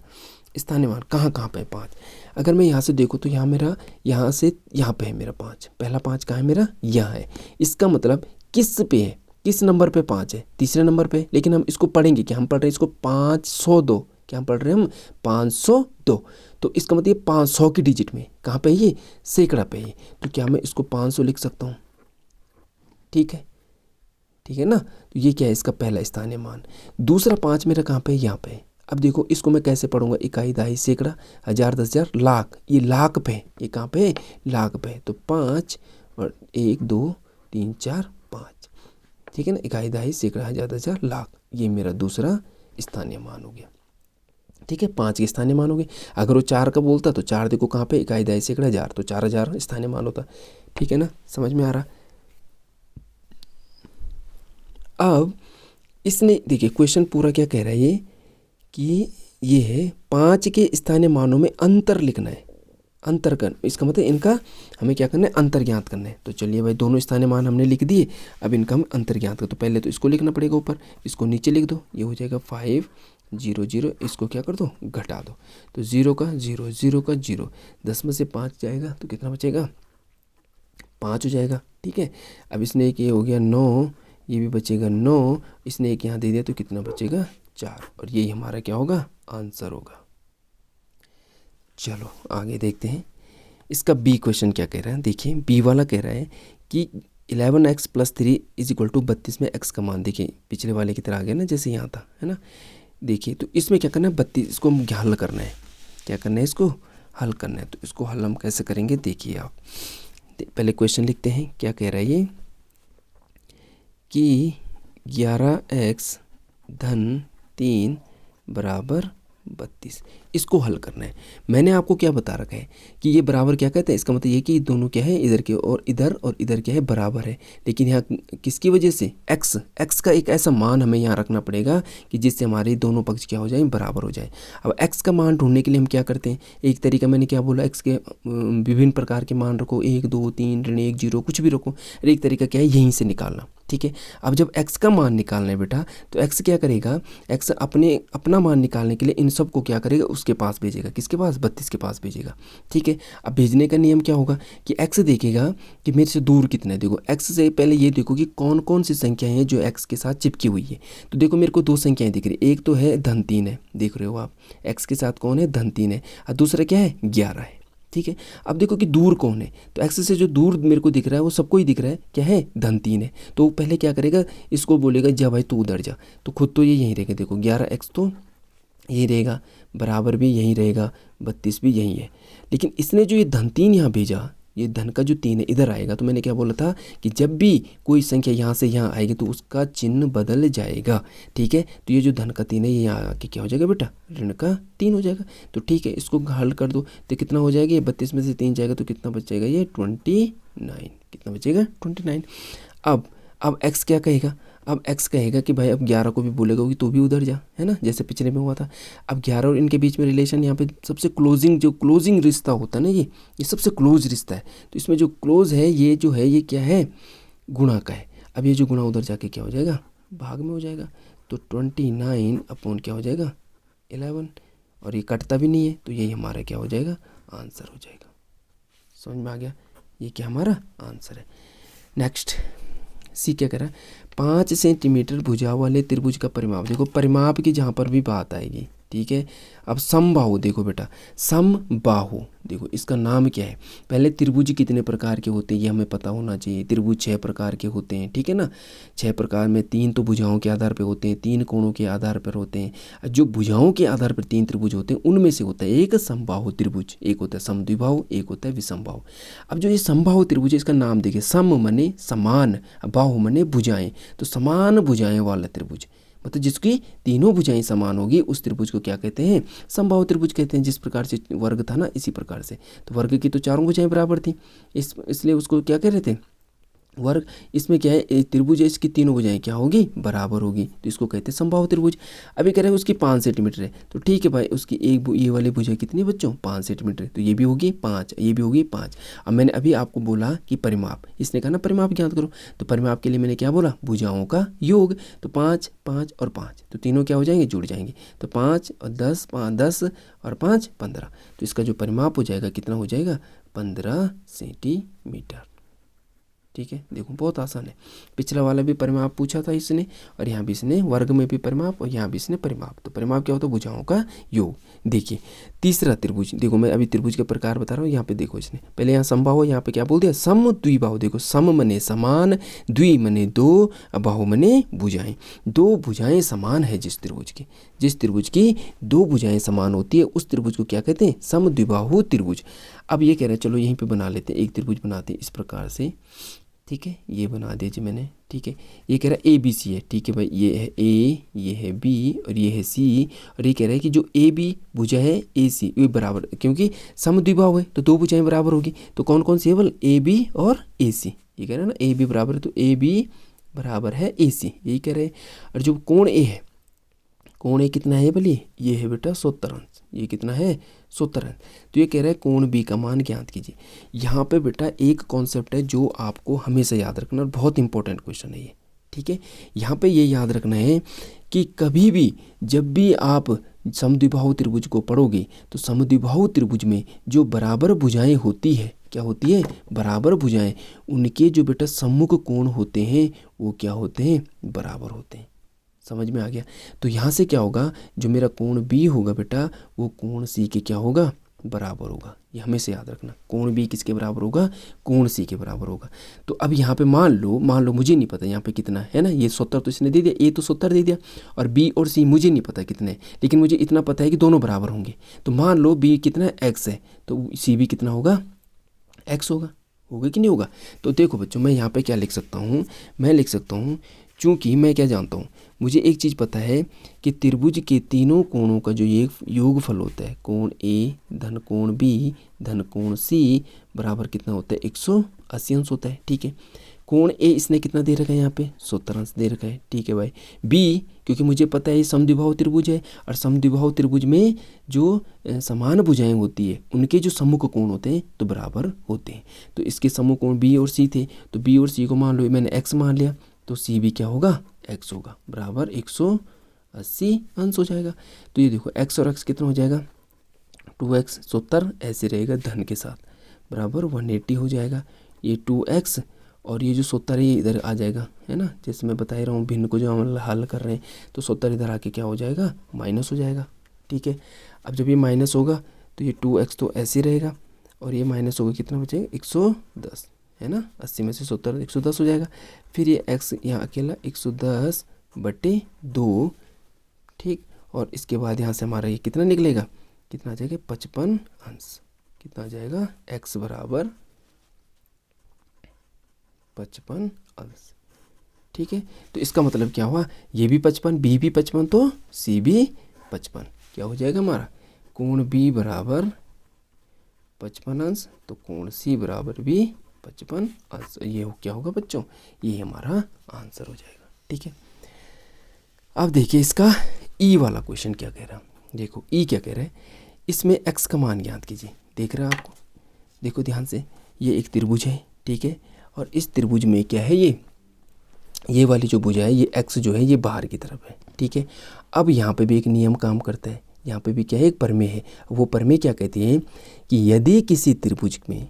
स्थानीय मान कहाँ कहाँ पे है 5। अगर मैं यहाँ से देखूँ तो यहाँ मेरा, यहाँ से यहाँ पे है मेरा 5, पहला 5 कहाँ है मेरा, यहाँ है। इसका मतलब किस पे है, किस नंबर पे 5 है, तीसरे नंबर पे। लेकिन हम इसको पढ़ेंगे क्या, हम पढ़ रहे हैं इसको 502, क्या हम पढ़ रहे हैं हम 502, तो इसका मतलब 500 की डिजिट में कहाँ पे है, ये सैकड़ा पे है, तो क्या मैं इसको 500 लिख सकता हूँ। ठीक है, ठीक है ना, तो ये क्या है, इसका पहला स्थानीय मान। दूसरा 5 मेरा कहाँ पे है, यहाँ पे है। अब देखो इसको मैं कैसे पढ़ूंगा, इकाई दहाई सैकड़ा 1000 10,000 लाख, ये लाख पे है, ये कहाँ पे है, लाख पे है। तो 5 और 1 2 3 4 5, ठीक है ना, इकाई दहाई सैकड़ा 1000 10,000 लाख, ये मेरा दूसरा स्थानीय मान हो गया। ठीक है, 5 के स्थानीय मान हो गए। अगर वो 4 का बोलता तो 4 देखो कहाँ पे, इकाई दहाई सैकड़ा 1000, तो 4000 स्थानीय मान होता। ठीक है ना, समझ में आ रहा। अब इसने देखिए क्वेश्चन पूरा क्या कह रहा है ये, कि ये है 5 के स्थानीय मानों में अंतर लिखना है, अंतर कर, इसका मतलब इनका हमें क्या करना है, अंतर ज्ञात करना है। तो चलिए भाई, दोनों स्थानीय मान हमने लिख दिए, अब इनका हम अंतर ज्ञात कर। तो पहले तो इसको लिखना पड़ेगा ऊपर, इसको नीचे लिख दो, ये हो जाएगा 500, इसको क्या कर दो, घटा दो, तो 0 का 0, 0 का 0, 10 में से 5 जाएगा तो कितना बचेगा, 5 हो जाएगा। ठीक है, अब इसने एक ये हो गया 9, ये भी बचेगा 9, इसने एक यहाँ दे दिया तो कितना बचेगा, 4, और यही हमारा क्या होगा, आंसर होगा। चलो आगे देखते हैं, इसका बी क्वेश्चन क्या कह रहा है। देखिए बी वाला कह रहा है कि 11x + 3 = 32 में x का मान। देखिए पिछले वाले की तरह आ गया ना, जैसे यहाँ था, है ना। देखिए तो इसमें क्या करना है, 32, इसको हल करना है, क्या करना है, इसको हल करना है। तो इसको हल हम कैसे करेंगे, देखिए आप पहले क्वेश्चन लिखते हैं। क्या कह रहा है ये कि 11x - 3 = 32, इसको हल करना है। मैंने आपको क्या बता रखा है कि ये बराबर क्या कहते हैं, इसका मतलब ये कि दोनों क्या है, इधर के और इधर क्या है, बराबर है। लेकिन यहाँ किसकी वजह से, x का एक ऐसा मान हमें यहाँ रखना पड़ेगा कि जिससे हमारे दोनों पक्ष क्या हो जाए, बराबर हो जाए। अब x का मान ढूंढने के लिए हम क्या करते हैं, एक तरीका मैंने क्या बोला, x के विभिन्न प्रकार के मान रखो, 1 2 3 ऋण 1 0 कुछ भी रखो। एक तरीका क्या है, यहीं से निकालना। ठीक है, अब जब x का मान निकालना है बेटा, तो x क्या करेगा, x अपना मान निकालने के लिए इन सब को क्या करेगा, उसके पास भेजेगा, किसके पास, 32 के पास भेजेगा। ठीक है, अब भेजने का नियम क्या होगा कि x देखेगा कि मेरे से दूर कितना है। देखो x से पहले ये देखो कि कौन कौन सी संख्याएं हैं जो x के साथ चिपकी हुई है। तो देखो मेरे को 2 संख्याएं दिख रही है, एक तो है धन 3 है, देख रहे हो आप, x के साथ कौन है, धन 3 है, और दूसरा क्या है, 11 है। ठीक है, अब देखो कि दूर कौन है, तो x से जो दूर मेरे को दिख रहा है वो सबको ही दिख रहा है, क्या है, धन 3 है। तो पहले क्या करेगा, इसको बोलेगा जा भाई तू उधर जा, तो खुद तो ये यहीं रहेगा। देखो 11x तो यही रहेगा, बराबर भी यहीं रहेगा, 32 भी यहीं है। लेकिन इसने जो ये धन 3 यहाँ भेजा, ये धन का जो 3 है इधर आएगा, तो मैंने क्या बोला था कि जब भी कोई संख्या यहाँ से यहाँ आएगी तो उसका चिन्ह बदल जाएगा, ठीक है। तो ये जो धन का 3 है ये यहाँ आके क्या हो जाएगा बेटा, ऋण का 3 हो जाएगा। तो ठीक है, इसको हल कर दो तो कितना हो जाएगा, ये 32 में से 3 जाएगा तो कितना बच जाएगा, ये 29। कितना बचेगा, 29। अब x क्या कहेगा, अब x कहेगा कि भाई अब 11 को भी बोलेगा कि तू भी उधर जा, है ना, जैसे पिछले में हुआ था। अब 11 और इनके बीच में रिलेशन यहाँ पे सबसे क्लोजिंग रिश्ता होता है ना, ये सबसे क्लोज रिश्ता है। तो इसमें जो क्लोज है ये जो है ये क्या है, गुणा का है। अब ये जो गुणा उधर जाके क्या हो जाएगा, भाग में हो जाएगा। तो 29 अपॉन क्या हो जाएगा, 11, और ये कटता भी नहीं है, तो यही हमारा क्या हो जाएगा, आंसर हो जाएगा। समझ में आ गया, ये क्या हमारा आंसर है। नेक्स्ट सी क्या कह रहा है, 5 सेंटीमीटर भुजा वाले त्रिभुज का परिमाप। देखो परिमाप की जहाँ पर भी बात आएगी, ठीक है। अब समबाहु देखो बेटा, समबाहु देखो इसका नाम क्या है। पहले त्रिभुज कितने प्रकार के होते हैं ये हमें पता होना चाहिए। त्रिभुज 6 प्रकार के होते हैं, ठीक है ना। 6 प्रकार में 3 तो भुजाओं के आधार पर होते हैं, 3 कोणों के आधार पर होते हैं। जो भुजाओं के आधार पर 3 त्रिभुज होते हैं उनमें से होता है एक समबाहु त्रिभुज, एक होता है समद्विबाहु, एक होता है विषमबाहु। अब जो ये समबाहु त्रिभुज है इसका नाम देखिए, सम मने समान, बाहु मने भुजाएं, तो समान भुजाएं वाला त्रिभुज, मतलब जिसकी तीनों भुजाएं समान होगी उस त्रिभुज को क्या कहते हैं, समबाहु त्रिभुज कहते हैं। जिस प्रकार से वर्ग था ना इसी प्रकार से, तो वर्ग की तो चारों भुजाएं बराबर थी, इसलिए उसको क्या कह रहे थे, वर्ग। इसमें क्या है, त्रिभुज है इसकी तीनों भुजाएं क्या होगी, बराबर होगी, तो इसको कहते हैं समबाहु त्रिभुज। अभी कह रहे हैं उसकी 5 सेंटीमीटर है, तो ठीक है भाई उसकी एक ये वाली भुजा कितनी बच्चों, 5 सेंटीमीटर, तो ये भी होगी 5, ये भी होगी 5। अब मैंने अभी आपको बोला कि परिमाप, इसने कहा ना परिमाप ज्ञात करो, तो परिमाप के लिए मैंने क्या बोला, भुजाओं का योग। तो 5, 5 और 5, तो तीनों क्या हो जाएंगे, जुड़ जाएंगे। तो 5 और 10, 10 और 5 15, तो इसका जो परिमाप हो जाएगा कितना हो जाएगा, 15 सेंटीमीटर। ठीक है, देखो बहुत आसान है। पिछला वाला भी परिमाप पूछा था इसने, और यहाँ भी इसने वर्ग में भी परिमाप, और यहाँ भी इसने परिमाप। तो परिमाप क्या होता है, भुजाओं का योग। देखिए तीसरा त्रिभुज, देखो मैं अभी त्रिभुज के प्रकार बता रहा हूँ। यहाँ पे देखो इसने पहले यहाँ समबाहु, यहाँ पे क्या बोल दिया, सम द्विबाहु। देखो सम मने समान, द्वि मने दो, बाहु मने भुजाएं। दो भुजाएं समान है जिस त्रिभुज की 2 भुजाएं समान होती है उस त्रिभुज को क्या कहते हैं, सम द्विबाहु त्रिभुज। अब ये कह रहे हैं चलो यहीं पे बना लेते हैं, एक त्रिभुज बनाते हैं इस प्रकार से, ठीक है, ये बना दीजिए मैंने, ठीक है। ये कह रहा है ABC है, ठीक है भाई, ये है A, ये है B और ये है C, और ये कह रहा है कि जो AB भुजा है AC ये बराबर, क्योंकि समद्विबाहु है तो 2 भुजाएं बराबर होगी। तो कौन कौन सी है, बोल AB और AC। ये कह रहे हैं ना AB बराबर है, तो AB बराबर है AC, यही कह रहे हैं। और जो कोण A है, कोण A कितना है बोलिए, ये है बेटा 70 अंश। ये कितना है, 70 अंश। तो ये कह रहा है कोण B का मान ज्ञात कीजिए। यहाँ पे बेटा एक कॉन्सेप्ट है जो आपको हमेशा याद रखना, और बहुत इंपॉर्टेंट क्वेश्चन है ये, ठीक है। यहाँ पे ये याद रखना है कि कभी भी जब भी आप समद्विबाहु त्रिभुज को पढ़ोगे तो समद्विबाहु त्रिभुज में जो बराबर भुजाएं होती है, क्या होती है, बराबर भुजाएं, उनके जो बेटा सम्मुख कोण होते हैं वो क्या होते हैं, बराबर होते हैं। समझ में आ गया। तो यहाँ से क्या होगा, जो मेरा कोण B होगा बेटा वो कोण C के क्या होगा, बराबर होगा। ये हमेशा याद रखना, कोण B किसके बराबर होगा, कोण C के बराबर होगा। तो अब यहाँ पे मान लो मुझे नहीं पता यहाँ पे कितना है ना, ये 70 तो इसने दे दिया, A तो 70 दे दिया, और B और C मुझे नहीं पता कितने, लेकिन मुझे इतना पता है कि दोनों बराबर होंगे। तो मान लो B कितना x है तो C भी कितना होगा, x होगा कि नहीं होगा। तो देखो बच्चों मैं यहाँ पे क्या लिख सकता हूँ, मैं लिख सकता हूँ, चूँकि मैं क्या जानता हूँ, मुझे एक चीज़ पता है कि त्रिभुज के तीनों कोणों का जो ये योगफल होता है, कोण A धन कोण B धन कोण C बराबर कितना होता है, 180 अंश होता है, ठीक है। कोण A इसने कितना दे रखा है, यहाँ पे 70 अंश दे रखा है, ठीक है भाई। B क्योंकि मुझे पता है ये समद्विबाहु त्रिभुज है, और समद्विबाहु त्रिभुज में जो समान भुजाएं होती है उनके जो सम्मुख कोण होते हैं तो बराबर होते हैं। तो इसके सम्मुख कोण B और C थे, तो B और C को मान लो मैंने x मान लिया, तो C भी क्या होगा, x होगा, बराबर 180 अंश हो जाएगा। तो ये देखो x और x कितना हो जाएगा, 2x 70 ऐसे रहेगा धन के साथ, बराबर 180 हो जाएगा। ये 2x और ये जो 70 है इधर आ जाएगा, है ना, जैसे मैं बता ही रहा हूँ भिन्न को जो हम हल कर रहे हैं, तो 70 इधर आके क्या हो जाएगा, माइनस हो जाएगा, ठीक है। अब जब ये माइनस होगा तो ये 2x तो ऐसे रहेगा, और ये माइनस होगा, कितना बचेगा, 110, है ना, 80 में से 70 110 हो जाएगा। फिर ये x यहाँ अकेला 110/2, ठीक, और इसके बाद यहाँ से हमारा ये कितना निकलेगा, कितना आ जाएगा 55 अंश, कितना आ जाएगा x बराबर 55 अंश। ठीक है, तो इसका मतलब क्या हुआ, ये भी 55, बी भी 55, तो सी भी 55। क्या हो जाएगा हमारा, कोण बी बराबर 55 अंश, तो कोण सी बराबर भी 55 अंश। ये क्या होगा बच्चों, ये हमारा आंसर हो जाएगा। ठीक है, अब देखिए इसका ई वाला क्वेश्चन क्या कह रहा है। देखो ई क्या कह रहा है, इसमें एक्स का मान ज्ञात कीजिए। देख रहे हैं आपको, देखो ध्यान से, ये एक त्रिभुज है। ठीक है, और इस त्रिभुज में क्या है, ये वाली जो भुजा है, ये एक्स जो है ये बाहर की तरफ है। ठीक है, अब यहाँ पे भी एक नियम काम करता है, यहाँ पे भी क्या है, एक प्रमेय है। वो प्रमेय क्या कहती है कि यदि किसी त्रिभुज में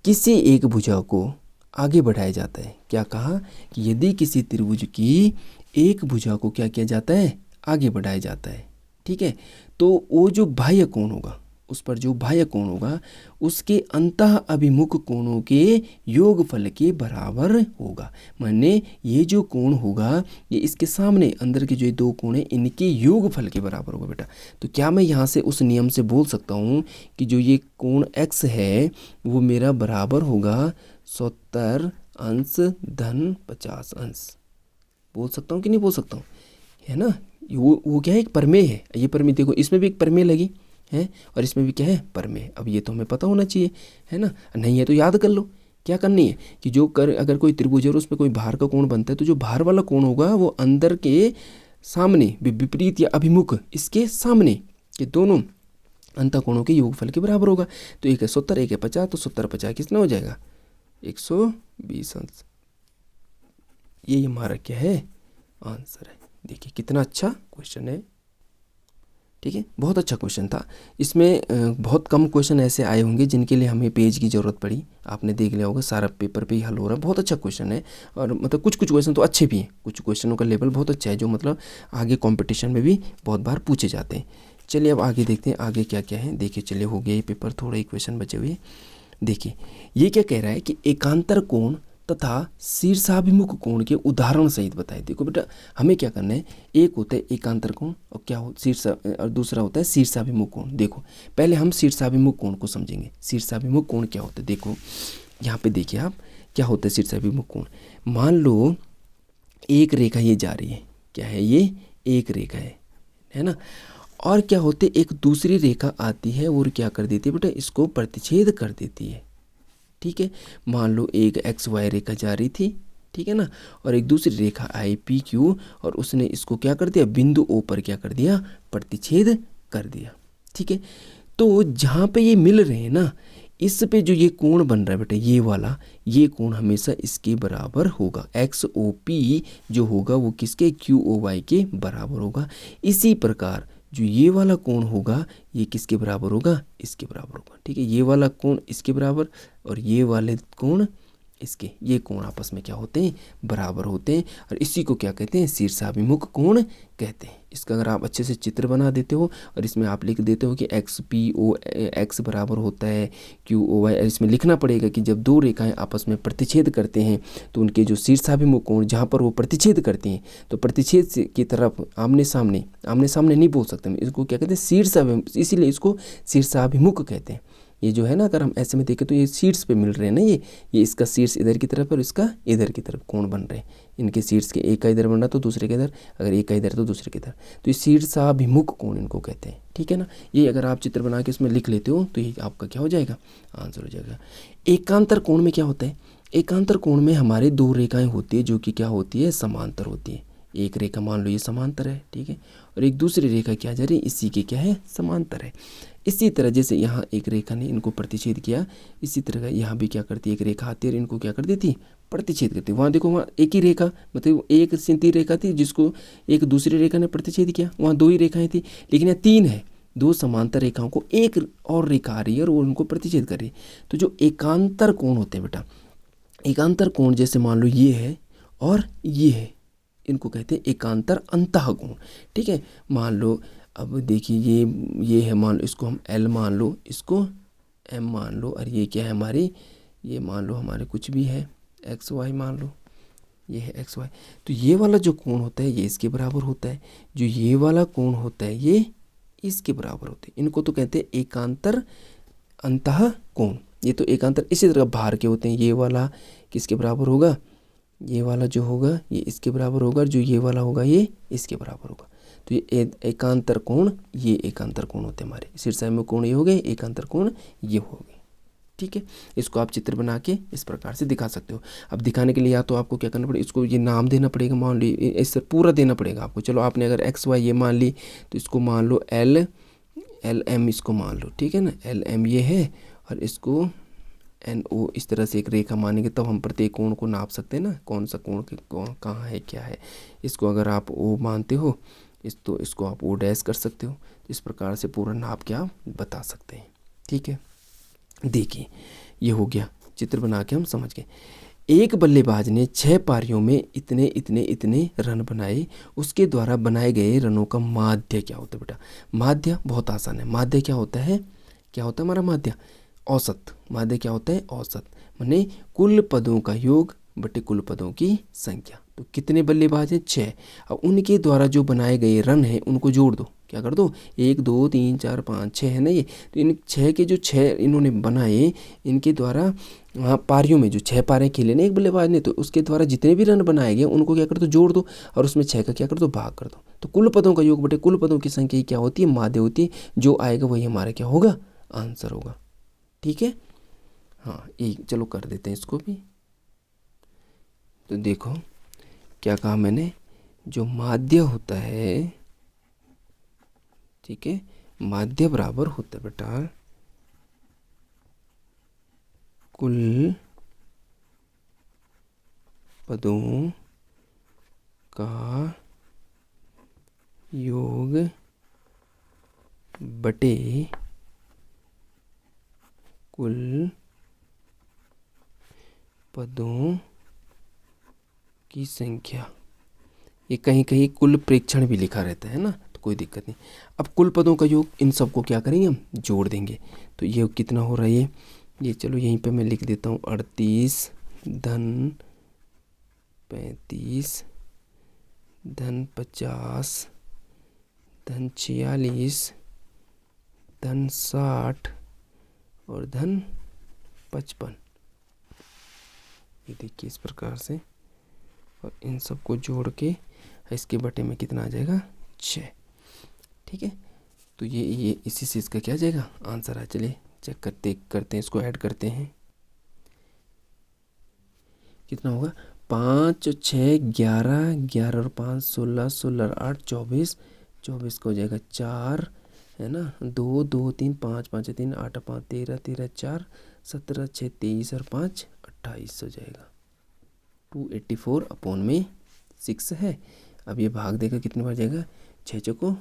किसी एक भुजा को आगे बढ़ाया जाता है, क्या कहा कि यदि किसी त्रिभुज की एक भुजा को क्या किया जाता है, आगे बढ़ाया जाता है। ठीक है, तो वो जो बाह्य कोण होगा, उस पर जो बाह्य कोण होगा उसके अंतः अभिमुख कोणों के योगफल के बराबर होगा। माने ये जो कोण होगा ये इसके सामने अंदर के जो दो कोण हैं इनके योगफल के बराबर होगा बेटा। तो क्या मैं यहाँ से उस नियम से बोल सकता हूँ कि जो ये कोण x है वो मेरा बराबर होगा 70 अंश धन 50 अंश। बोल सकता हूँ कि नहीं बोल सकता हूँ, है ना। वो क्या है, एक प्रमेय है। ये प्रमेय देखो, इसमें भी एक प्रमेय लगी है और इसमें भी क्या है, प्रमेय। अब ये तो हमें पता होना चाहिए, है ना। नहीं है तो याद कर लो। क्या करनी है कि अगर कोई त्रिभुज है और उसमें कोई बाहर का कोण बनता है, तो जो बाहर वाला कोण होगा वो अंदर के सामने विपरीत या अभिमुख इसके सामने के दोनों अंतःकोणों के योगफल के बराबर होगा। तो एक है 70, एक है 50, तो 70 50 कितना हो जाएगा 120 अंश। ये हमारा क्या है, आंसर है। देखिए कितना अच्छा क्वेश्चन है। ठीक है, बहुत अच्छा क्वेश्चन था। इसमें बहुत कम क्वेश्चन ऐसे आए होंगे जिनके लिए हमें पेज की ज़रूरत पड़ी। आपने देख लिया होगा सारा पेपर पे ही हल हो रहा है। बहुत अच्छा क्वेश्चन है, और मतलब कुछ क्वेश्चन तो अच्छे भी हैं, कुछ क्वेश्चनों का लेवल बहुत अच्छा है जो मतलब आगे कंपटीशन में भी बहुत बार पूछे जाते हैं। चलिए अब आगे देखते हैं आगे क्या क्या है। देखिए चलिए, हो गया ये पेपर, थोड़ा ही क्वेश्चन बचे हुए। देखिए ये क्या कह रहा है कि एकांतर कोण तथा शीर्षाभिमुख कोण के उदाहरण सहित बताए। देखो बेटा, हमें क्या करना है, एक होता है एकांतर कोण और क्या हो शीर्ष, और दूसरा होता है शीर्षाभिमुख कोण। देखो पहले हम शीर्षाभिमुख कोण को समझेंगे। शीर्षाभिमुख कोण क्या होता है, देखो यहाँ पे देखिए आप, क्या होता है शीर्षाभिमुख कोण। मान लो एक रेखा ये जा रही है, क्या है ये, एक रेखा है ना। और क्या होते, एक दूसरी रेखा आती है और क्या कर देती है बेटा, इसको प्रतिच्छेद कर देती है। ठीक है, मान लो एक एक्स वाई रेखा जा रही थी, ठीक है ना, और एक दूसरी रेखा आई पी क्यू, और उसने इसको क्या कर दिया, बिंदु ओ पर क्या कर दिया, प्रतिच्छेद कर दिया। ठीक है, तो जहाँ पे ये मिल रहे हैं ना, इस पे जो ये कोण बन रहा है बेटा, ये वाला, ये कोण हमेशा इसके बराबर होगा। एक्स ओ पी जो होगा वो किसके, क्यू ओ वाई के बराबर होगा। इसी प्रकार जो ये वाला कोण होगा ये किसके बराबर होगा, इसके बराबर होगा। ठीक है, ये वाला कोण इसके बराबर और ये वाले कोण इसके, ये कोण आपस में क्या होते हैं, बराबर होते हैं, और इसी को क्या कहते हैं, शीर्षाभिमुख कोण कहते हैं। इसका अगर आप अच्छे से चित्र बना देते हो और इसमें आप लिख देते हो कि एक्स पी ओ एक्स बराबर होता है क्यू ओ वाई, इसमें लिखना पड़ेगा कि जब दो रेखाएं आपस में प्रतिच्छेद करते हैं तो उनके जो शीर्षाभिमुख कोण जहाँ पर वो प्रतिच्छेद करती हैं, तो प्रतिच्छेद की तरफ आमने सामने नहीं बोल सकते, इसको क्या कहते हैं, शीर्षाभिमुख, इसीलिए इसको शीर्षाभिमुख कहते हैं। ये जो है ना, अगर हम ऐसे में देखें तो ये शीर्ष पे मिल रहे हैं ना, ये इसका शीर्ष इधर की तरफ और इसका इधर की तरफ कोण बन रहे हैं। इनके शीर्ष के एक का इधर बन रहा तो दूसरे के इधर, अगर एक का इधर तो दूसरे के इधर, तो ये शीर्षाभिमुख कोण इनको कहते हैं। ठीक है ना, ये अगर आप चित्र बना के इसमें लिख लेते हो तो ये आपका क्या हो जाएगा, आंसर हो जाएगा। एकांतर कोण में क्या होता है, एकांतर कोण में हमारे दो रेखाएं होती है जो कि क्या होती है, समांतर होती है। एक रेखा मान लो ये समांतर है, ठीक है, और एक दूसरी रेखा क्या जा रही है, इसी के क्या है, समांतर है। इसी तरह जैसे यहाँ एक रेखा ने इनको प्रतिच्छेद किया, इसी तरह यहाँ भी क्या करती है, एक रेखा आती है और इनको क्या कर देती, प्रतिच्छेद करती है। वहाँ देखो, वहाँ एक ही रेखा, मतलब एक सीधी रेखा थी जिसको एक दूसरी रेखा ने प्रतिच्छेद किया, वहाँ दो ही रेखाएं थी, लेकिन यहाँ तीन है, दो समांतर रेखाओं को एक और रेखा आ रही है और वो उनको प्रतिच्छेद कर रही है। तो जो एकांतर कोण होते हैं बेटा, एकांतर कोण जैसे मान लो ये है और ये है, इनको कहते हैं एकांतर अंतःकोण। ठीक है, मान लो अब देखिए ये है, मान लो इसको हम L मान लो, इसको M मान लो, और ये क्या है हमारी, ये मान लो हमारे कुछ भी है X Y मान लो, ये है एक्स वाई। तो ये वाला जो कोण होता है ये इसके बराबर होता है, जो ये वाला कोण होता है ये इसके बराबर होते हैं। इनको तो कहते हैं एकांतर अंतः कोण। ये तो एकांतर इसी तरह बाहर के होते हैं। ये वाला किसके बराबर होगा, ये वाला जो होगा ये इसके बराबर होगा, और जो ये वाला होगा ये इसके बराबर होगा। तो ये एकांतर कोण, ये एकांतर कोण होते हैं हमारे। शीर्षाम्य कोण ये हो गए, एकांतर कोण ये हो गए। ठीक है, इसको आप चित्र बना के इस प्रकार से दिखा सकते हो। अब दिखाने के लिए या तो आपको क्या करना पड़ेगा, इसको ये नाम देना पड़ेगा, मान ली इससे पूरा देना पड़ेगा आपको। चलो आपने अगर एक्स वाई ये मान ली तो इसको मान लो एल एम, इसको मान लो, ठीक है ना, एल एम ये है, और इसको एन ओ इस तरह से एक रेखा मानेंगे, तब हम प्रत्येक कोण को नाप सकते हैं ना, कौन सा कोण कहाँ है क्या है। इसको अगर आप ओ मानते हो तो इसको आप ओ डैश कर सकते हो। इस प्रकार से पूरा नाप के आप बता सकते हैं। ठीक है, देखिए ये हो गया, चित्र बना के हम समझ गए। एक बल्लेबाज ने 6 पारियों में इतने इतने इतने रन बनाए, उसके द्वारा बनाए गए रनों का माध्य क्या होता है बेटा। माध्य बहुत आसान है। माध्य क्या होता है, क्या होता है हमारा माध्य, औसत। माध्य क्या होता है, औसत, माने कुल पदों का योग बटे कुल पदों की संख्या। तो कितने बल्लेबाज हैं, 6। अब उनके द्वारा जो बनाए गए रन हैं उनको जोड़ दो, क्या कर दो, 1 2 3 4 5 6 है ना ये। तो इन 6 के जो 6 इन्होंने बनाए, इनके द्वारा वहाँ पारियों में जो 6 पारे खेले ना एक बल्लेबाज ने, तो उसके द्वारा जितने भी रन बनाए गए उनको क्या कर दो, जोड़ दो, और उसमें 6 का क्या कर दो, भाग कर दो। तो कुल पदों का योग बटे कुल पदों की संख्या क्या होती है, माध्य होती है। जो आएगा वही हमारा क्या होगा, आंसर होगा। ठीक है, हाँ एक चलो कर देते हैं इसको भी। तो देखो क्या कहा मैंने, जो माध्य होता है, ठीक है, माध्य बराबर होता है बेटा कुल पदों का योग बटे कुल पदों की संख्या। ये कहीं कहीं कुल प्रेक्षण भी लिखा रहता है ना, तो कोई दिक्कत नहीं। अब कुल पदों का योग, इन सबको क्या करेंगे हम, जोड़ देंगे। तो ये कितना हो रहा है, ये चलो यहीं पे मैं लिख देता हूँ, 38 धन 35 धन 50 धन 46 धन 60 और धन 55। ये देखिए इस प्रकार से, और इन सबको जोड़ के इसके बटे में कितना आ जाएगा, 6। ठीक है, तो ये इसी से इसका क्या आ जाएगा, आंसर आ। चलिए चेक करते हैं, इसको ऐड करते हैं। कितना होगा, 5 6 11 11 और 5 16 16 और 8 24 24 का हो जाएगा 4 है ना, 2 2 3 5 5 3 8 5 13 13 4 17 6 23 और 5 28 हो जाएगा। 284 अपॉन में 6 है। अब ये भाग देगा कितने बार जाएगा, 6 चौको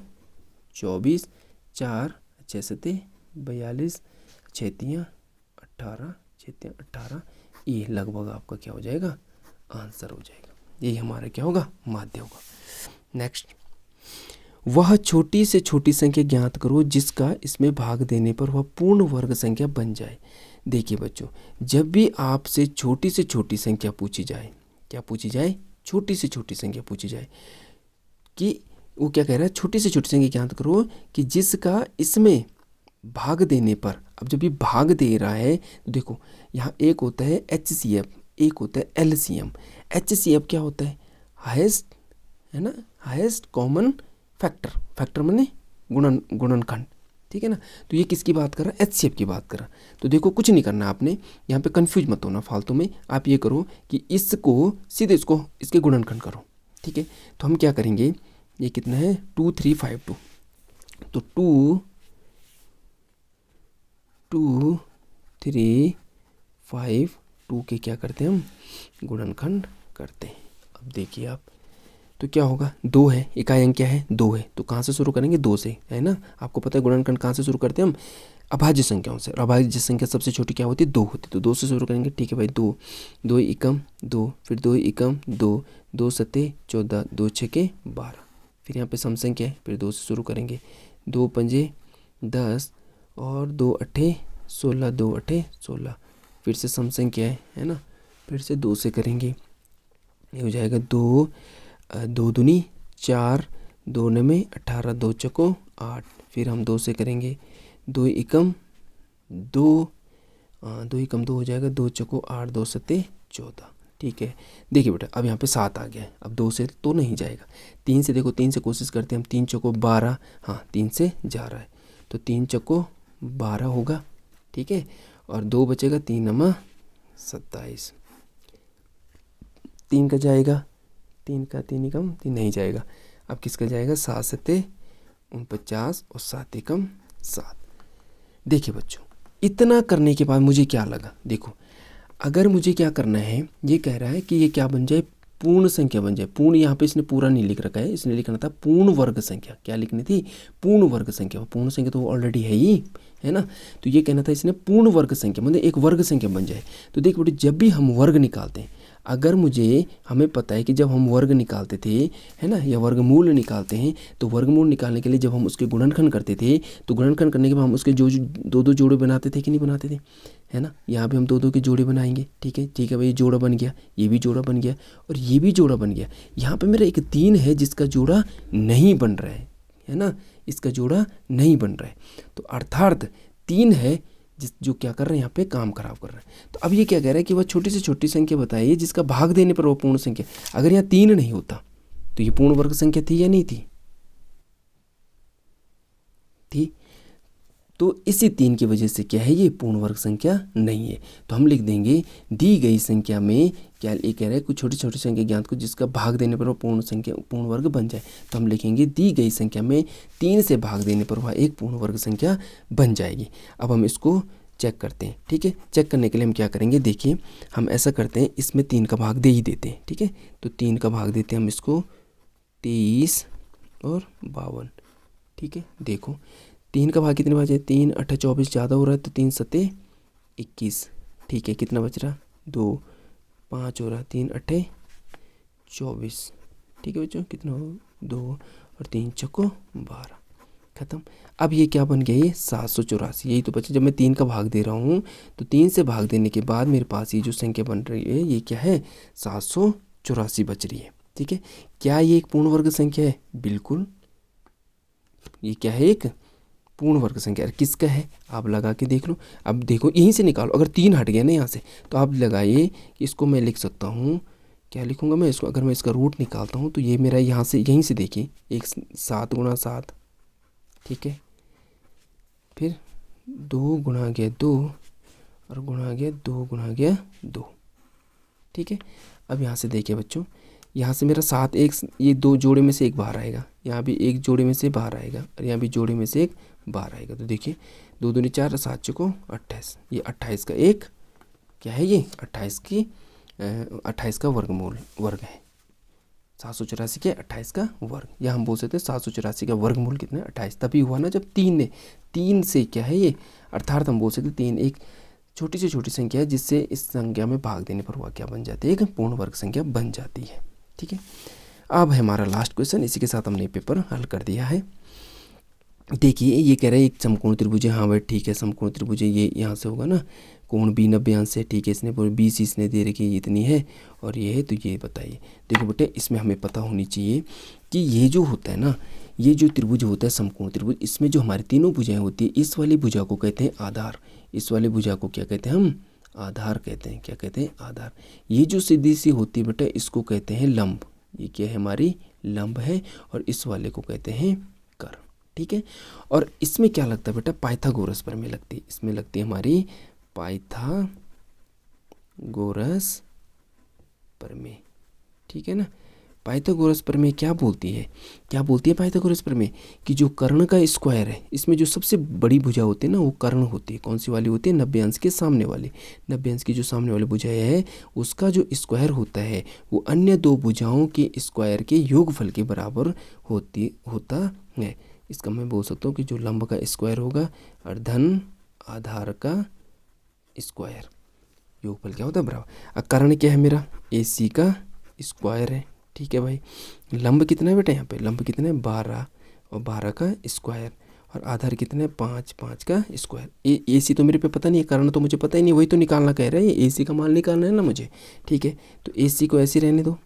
24, 4 6 सते 42, 6 तियाँ 18, 6 तियाँ 18। ये लगभग आपका क्या हो जाएगा, आंसर हो जाएगा। यही हमारा क्या होगा, माध्य होगा। नेक्स्ट, वह छोटी से छोटी संख्या ज्ञात करो जिसका इसमें भाग देने पर वह पूर्ण वर्ग संख्या बन जाए। देखिए बच्चों, जब भी आपसे छोटी से छोटी संख्या पूछी जाए, क्या पूछी जाए, छोटी से छोटी संख्या पूछी जाए, कि वो क्या कह रहा है, छोटी से छोटी संख्या ज्ञात करो कि जिसका इसमें भाग देने पर। अब जब ये भाग दे रहा है तो देखो यहाँ एक होता है HCF, एक होता है LCM। HCF क्या होता है, हाईएस्ट है ना, हाईएस्ट कॉमन फैक्टर। फैक्टर माने गुणनखंड, ठीक है ना। तो ये किसकी बात कर रहा है, HCF की बात कर रहा है। तो देखो कुछ नहीं करना आपने, यहाँ पे कंफ्यूज मत होना फालतू में। आप ये करो कि इसको सीधे इसके गुणनखंड करो, ठीक है। तो हम क्या करेंगे, ये कितना है 2352, तो 2 2 3 5 2 के क्या करते हैं हम, गुणनखंड करते हैं। अब देखिए आप, तो क्या होगा, 2 है, इकाई अंक क्या है, 2 है, तो कहाँ से शुरू करेंगे, 2 से, है ना। आपको पता है गुणनखंड कहाँ से शुरू करते हैं हम, अभाज्य संख्याओं से। अभाज्य संख्या सबसे छोटी क्या होती है, 2 होती है, तो 2 से शुरू करेंगे। ठीक है भाई, 2 2 एकम 2, फिर 2 एकम 2, 2 सते 14, 2 छके 12, फिर यहाँ पे सम संख्या है, फिर 2 से शुरू करेंगे। 2 पंजे 10 और 2 अठे 16, 2 अठे 16, फिर से सम संख्या है ना, फिर से 2 से करेंगे। ये हो जाएगा 2 2 दूनी 4, 2 नमे 18, 2 चको 8। फिर हम 2 से करेंगे 2 एकम 2, 2 एकम 2 हो जाएगा, 2 चको 8, 2 सत्ते 14। ठीक है, देखिए बेटा अब यहाँ पे 7 आ गया है। अब 2 से तो नहीं जाएगा, 3 से देखो, 3 से कोशिश करते हैं हम। 3 चको 12, हाँ 3 से जा रहा है, तो 3 चको 12 होगा। ठीक है, और 2 बचेगा, 3 नमा 27। 3 का जाएगा, 3 का 3 एकम 3 नहीं जाएगा। अब किसका जाएगा, 7 सत्ते 49 और 7 एकम 7। देखिए बच्चों, इतना करने के बाद मुझे क्या लगा, देखो अगर मुझे क्या करना है, ये कह रहा है कि ये क्या बन जाए, पूर्ण संख्या बन जाए। पूर्ण यहाँ पे इसने पूरा नहीं लिख रखा है, इसने लिखना था पूर्ण वर्ग संख्या। क्या लिखनी थी, पूर्ण वर्ग संख्या। पूर्ण संख्या तो ऑलरेडी है ही, है ना। तो ये कहना था इसने पूर्ण वर्ग संख्या, मतलब एक वर्ग संख्या बन जाए। तो देखो बेटे, जब भी हम वर्ग निकालते हैं, अगर हमें पता है कि जब हम वर्ग निकालते थे, है ना, या वर्गमूल निकालते हैं, तो वर्गमूल निकालने के लिए जब हम उसके गुणनखंड करते थे, तो गुणनखंड करने के बाद हम उसके जो 2-2 जोड़े बनाते थे कि नहीं बनाते थे, है ना। यहाँ पे हम 2-2 के जोड़े बनाएंगे। ठीक है भाई, जोड़ा बन गया, ये भी जोड़ा बन गया और ये भी जोड़ा बन गया। यहाँ पे मेरा एक 3 है जिसका जोड़ा नहीं बन रहा है ना, इसका जोड़ा नहीं बन रहा है। तो अर्थात 3 है जो क्या कर रहे हैं, यहाँ पे काम खराब कर रहे हैं। तो अब ये क्या कह रहा है कि वह छोटी से छोटी संख्या बताइए जिसका भाग देने पर वो पूर्ण संख्या। अगर यहाँ 3 नहीं होता तो ये पूर्ण वर्ग संख्या थी या नहीं थी, थी। तो इसी 3 की वजह से क्या है, ये पूर्ण वर्ग संख्या नहीं है। तो हम लिख देंगे दी गई संख्या में क्या ये कह रहा है, कुछ छोटी छोटी संख्या ज्ञात को जिसका भाग देने पर वो पूर्ण वर्ग बन जाए। तो हम लिखेंगे दी गई संख्या में 3 से भाग देने पर वह एक पूर्ण वर्ग संख्या बन जाएगी। अब हम इसको चेक करते हैं। ठीक है, चेक करने के लिए हम क्या करेंगे, देखिए हम ऐसा करते हैं, इसमें 3 का भाग दे ही देते हैं। ठीक है, तो 3 का भाग देते हैं हम इसको, 23 और 52। ठीक है, देखो 3 का भाग कितने बचे, 3 8 24 ज़्यादा हो रहा है, तो 3 सत्ते 21। ठीक है, कितना बच रहा, 2 5 हो रहा, 3 8 24। ठीक है बच्चों, कितना हो, 2 और 3 चक्को 12, खत्म। अब ये क्या बन गया, ये 784। यही तो बच्चे, जब मैं 3 का भाग दे रहा हूँ तो 3 से भाग देने के बाद मेरे पास ये जो संख्या बन रही है, ये क्या है, 784 बच रही है। ठीक है, क्या ये एक पूर्ण वर्ग संख्या है, बिल्कुल ये क्या है, एक पूर्ण वर्ग संख्या। किसका है, आप लगा के देख लो। अब देखो यहीं से निकालो, अगर 3 हट गया ना यहाँ से, तो आप लगाइए कि इसको मैं लिख सकता हूँ, क्या लिखूँगा मैं इसको, अगर मैं इसका रूट निकालता हूँ तो ये मेरा यहाँ से, यहीं से देखिए, 7 गुणा 7। ठीक है, फिर 2 गुणा गया 2 और गुणा गया 2 गुणा गया 2। ठीक है, अब यहाँ से देखिए बच्चों, यहाँ से मेरा 7 एक, ये 2 जोड़े में से एक बाहर आएगा, यहाँ भी एक जोड़े में से बाहर आएगा और यहाँ भी जोड़े में से एक बाहर आएगा। तो देखिए 2 दूनी 4 7 चको 28, ये 28 का एक क्या है, ये 28 का वर्ग है। 784 के 28 का वर्ग, या हम बोल सकते हैं 784 का वर्गमूल कितना है, 28। तभी हुआ ना जब 3 से क्या है ये, अर्थात हम बोल सकते 3 एक छोटी से छोटी संख्या है जिससे इस संख्या में भाग देने पर वह क्या बन जाती है, एक पूर्ण वर्ग संख्या बन जाती है। ठीक है, अब है हमारा लास्ट क्वेश्चन, इसी के साथ हमने पेपर हल कर दिया है। देखिए ये कह रहा है एक समकोण त्रिभुज है, हाँ भाई ठीक है, समकोण त्रिभुज ये यहाँ से होगा ना, कोण B 90 अंश है। ठीक है, इसने पूरी BC इसने दे रखी है, इतनी है और ये है, तो ये बताइए। देखो बेटे, इसमें हमें पता होनी चाहिए कि ये जो होता है ना, ये जो त्रिभुज होता है समकोण त्रिभुज, इसमें जो हमारी तीनों भुजाएं होती है, इस वाली भुजा को कहते हैं आधार, इस वाली भुजा को क्या कहते हैं, हम आधार कहते हैं। क्या कहते हैं, आधार। ये जो सीधी सी होती है बेटा, इसको कहते हैं लंब, ये क्या है, हमारी लंब है, और इस वाले को कहते हैं कर। ठीक है, और इसमें क्या लगता है बेटा, पाइथागोरस प्रमेय लगती है, इसमें लगती है हमारी पाइथागोरस प्रमेय। ठीक है ना, पाइथागोरस प्रमेय क्या बोलती है, क्या बोलती है पाइथागोरस प्रमेय, कि जो कर्ण का स्क्वायर है, इसमें जो सबसे बड़ी भुजा होती है ना, वो कर्ण होती है। कौन सी वाली होती है, 90 अंश के सामने वाली, 90 अंश की जो सामने वाली भुजा है, उसका जो स्क्वायर होता है वो अन्य दो भुजाओं के स्क्वायर के योगफल के बराबर होता है। इसका मैं बोल सकता हूँ कि जो लंब का स्क्वायर होगा और धन आधार का स्क्वायर, योगफल क्या होता है, बराबर। कर्ण क्या है मेरा, AC का स्क्वायर है। ठीक है भाई, लंब कितना है बेटा, यहाँ पे लंब कितना है, 12 और 12 का स्क्वायर, और आधार कितना है, 5 का स्क्वायर। AC तो मेरे पे पता नहीं है, कर्ण तो मुझे पता ही नहीं, वही तो निकालना कह रहा है, ये AC का मान निकालना है ना मुझे। ठीक है, तो AC को ऐसे रहने दो,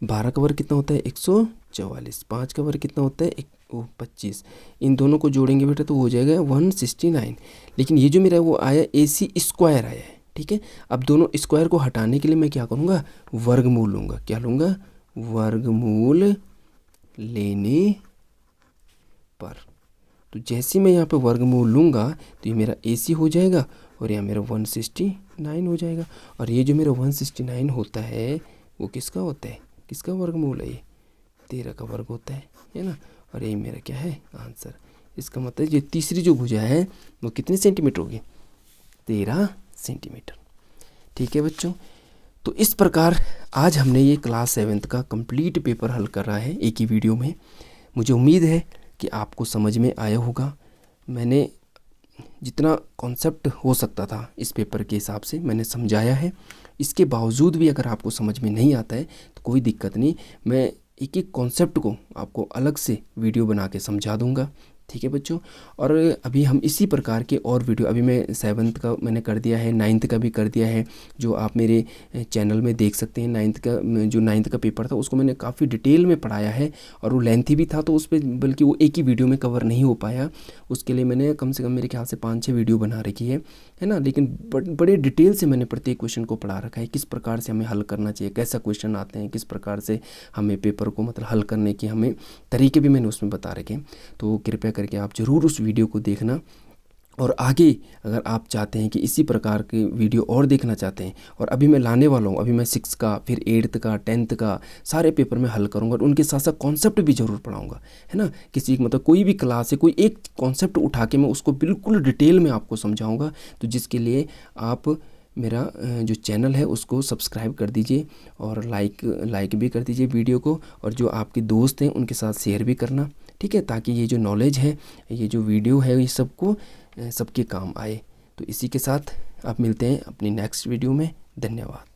12 का वर्ग कितना होता है 144, 5 का वर्ग कितना होता है 25। इन दोनों को जोड़ेंगे बेटा तो हो जाएगा 169। लेकिन ये जो मेरा वो आया AC स्क्वायर आया है, ठीक है। अब दोनों स्क्वायर को हटाने के लिए मैं क्या करूँगा, वर्गमूल लूँगा। क्या लूँगा, वर्गमूल लेने पर। तो जैसे मैं यहाँ पे वर्गमूल लूँगा तो ये मेरा AC हो जाएगा और यहाँ मेरा 169 हो जाएगा। और ये जो मेरा 169 होता है वो किसका होता है, किसका वर्गमूल है, ये 13 का वर्ग होता है ना। और यही मेरा क्या है आंसर। इसका मतलब ये तीसरी जो भुजा है वो कितने सेंटीमीटर होगी, 13 सेंटीमीटर। ठीक है बच्चों, तो इस प्रकार आज हमने ये क्लास 7th का कंप्लीट पेपर हल कर रहा है एक ही वीडियो में। मुझे उम्मीद है कि आपको समझ में आया होगा। मैंने जितना कॉन्सेप्ट हो सकता था इस पेपर के हिसाब से मैंने समझाया है। इसके बावजूद भी अगर आपको समझ में नहीं आता है तो कोई दिक्कत नहीं, मैं एक एक कॉन्सेप्ट को आपको अलग से वीडियो बना के समझा दूंगा। ठीक है बच्चों, और अभी हम इसी प्रकार के और वीडियो, अभी मैं 7th का मैंने कर दिया है, 9th का भी कर दिया है, जो आप मेरे चैनल में देख सकते हैं। 9th का पेपर था उसको मैंने काफ़ी डिटेल में पढ़ाया है और वो लेंथी भी था, तो उस पर बल्कि वो एक ही वीडियो में कवर नहीं हो पाया। उसके लिए मैंने कम से कम मेरे ख्याल से 5-6 वीडियो बना रखी है ना। लेकिन बड़े डिटेल से मैंने प्रत्येक क्वेश्चन को पढ़ा रखा है, किस प्रकार से हमें हल करना चाहिए, कैसा क्वेश्चन आते हैं, किस प्रकार से हमें पेपर को मतलब हल करने के हमें तरीके भी मैंने उसमें बता रखे हैं। तो कृपया करके आप ज़रूर उस वीडियो को देखना। और आगे अगर आप चाहते हैं कि इसी प्रकार के वीडियो और देखना चाहते हैं, और अभी मैं लाने वाला हूँ, अभी मैं 6 का, फिर 8th का, 10th का सारे पेपर में हल करूँगा और उनके साथ साथ कॉन्सेप्ट भी ज़रूर पढ़ाऊँगा, है ना। किसी मतलब कोई भी क्लास से कोई एक कॉन्सेप्ट उठा के मैं उसको बिल्कुल डिटेल में आपको समझाऊँगा। तो जिसके लिए आप मेरा जो चैनल है उसको सब्सक्राइब कर दीजिए और लाइक भी कर दीजिए वीडियो को, और जो आपके दोस्त हैं उनके साथ शेयर भी करना, ठीक है, ताकि ये जो नॉलेज है, ये जो वीडियो है, ये सबके काम आए। तो इसी के साथ आप मिलते हैं अपनी नेक्स्ट वीडियो में। धन्यवाद।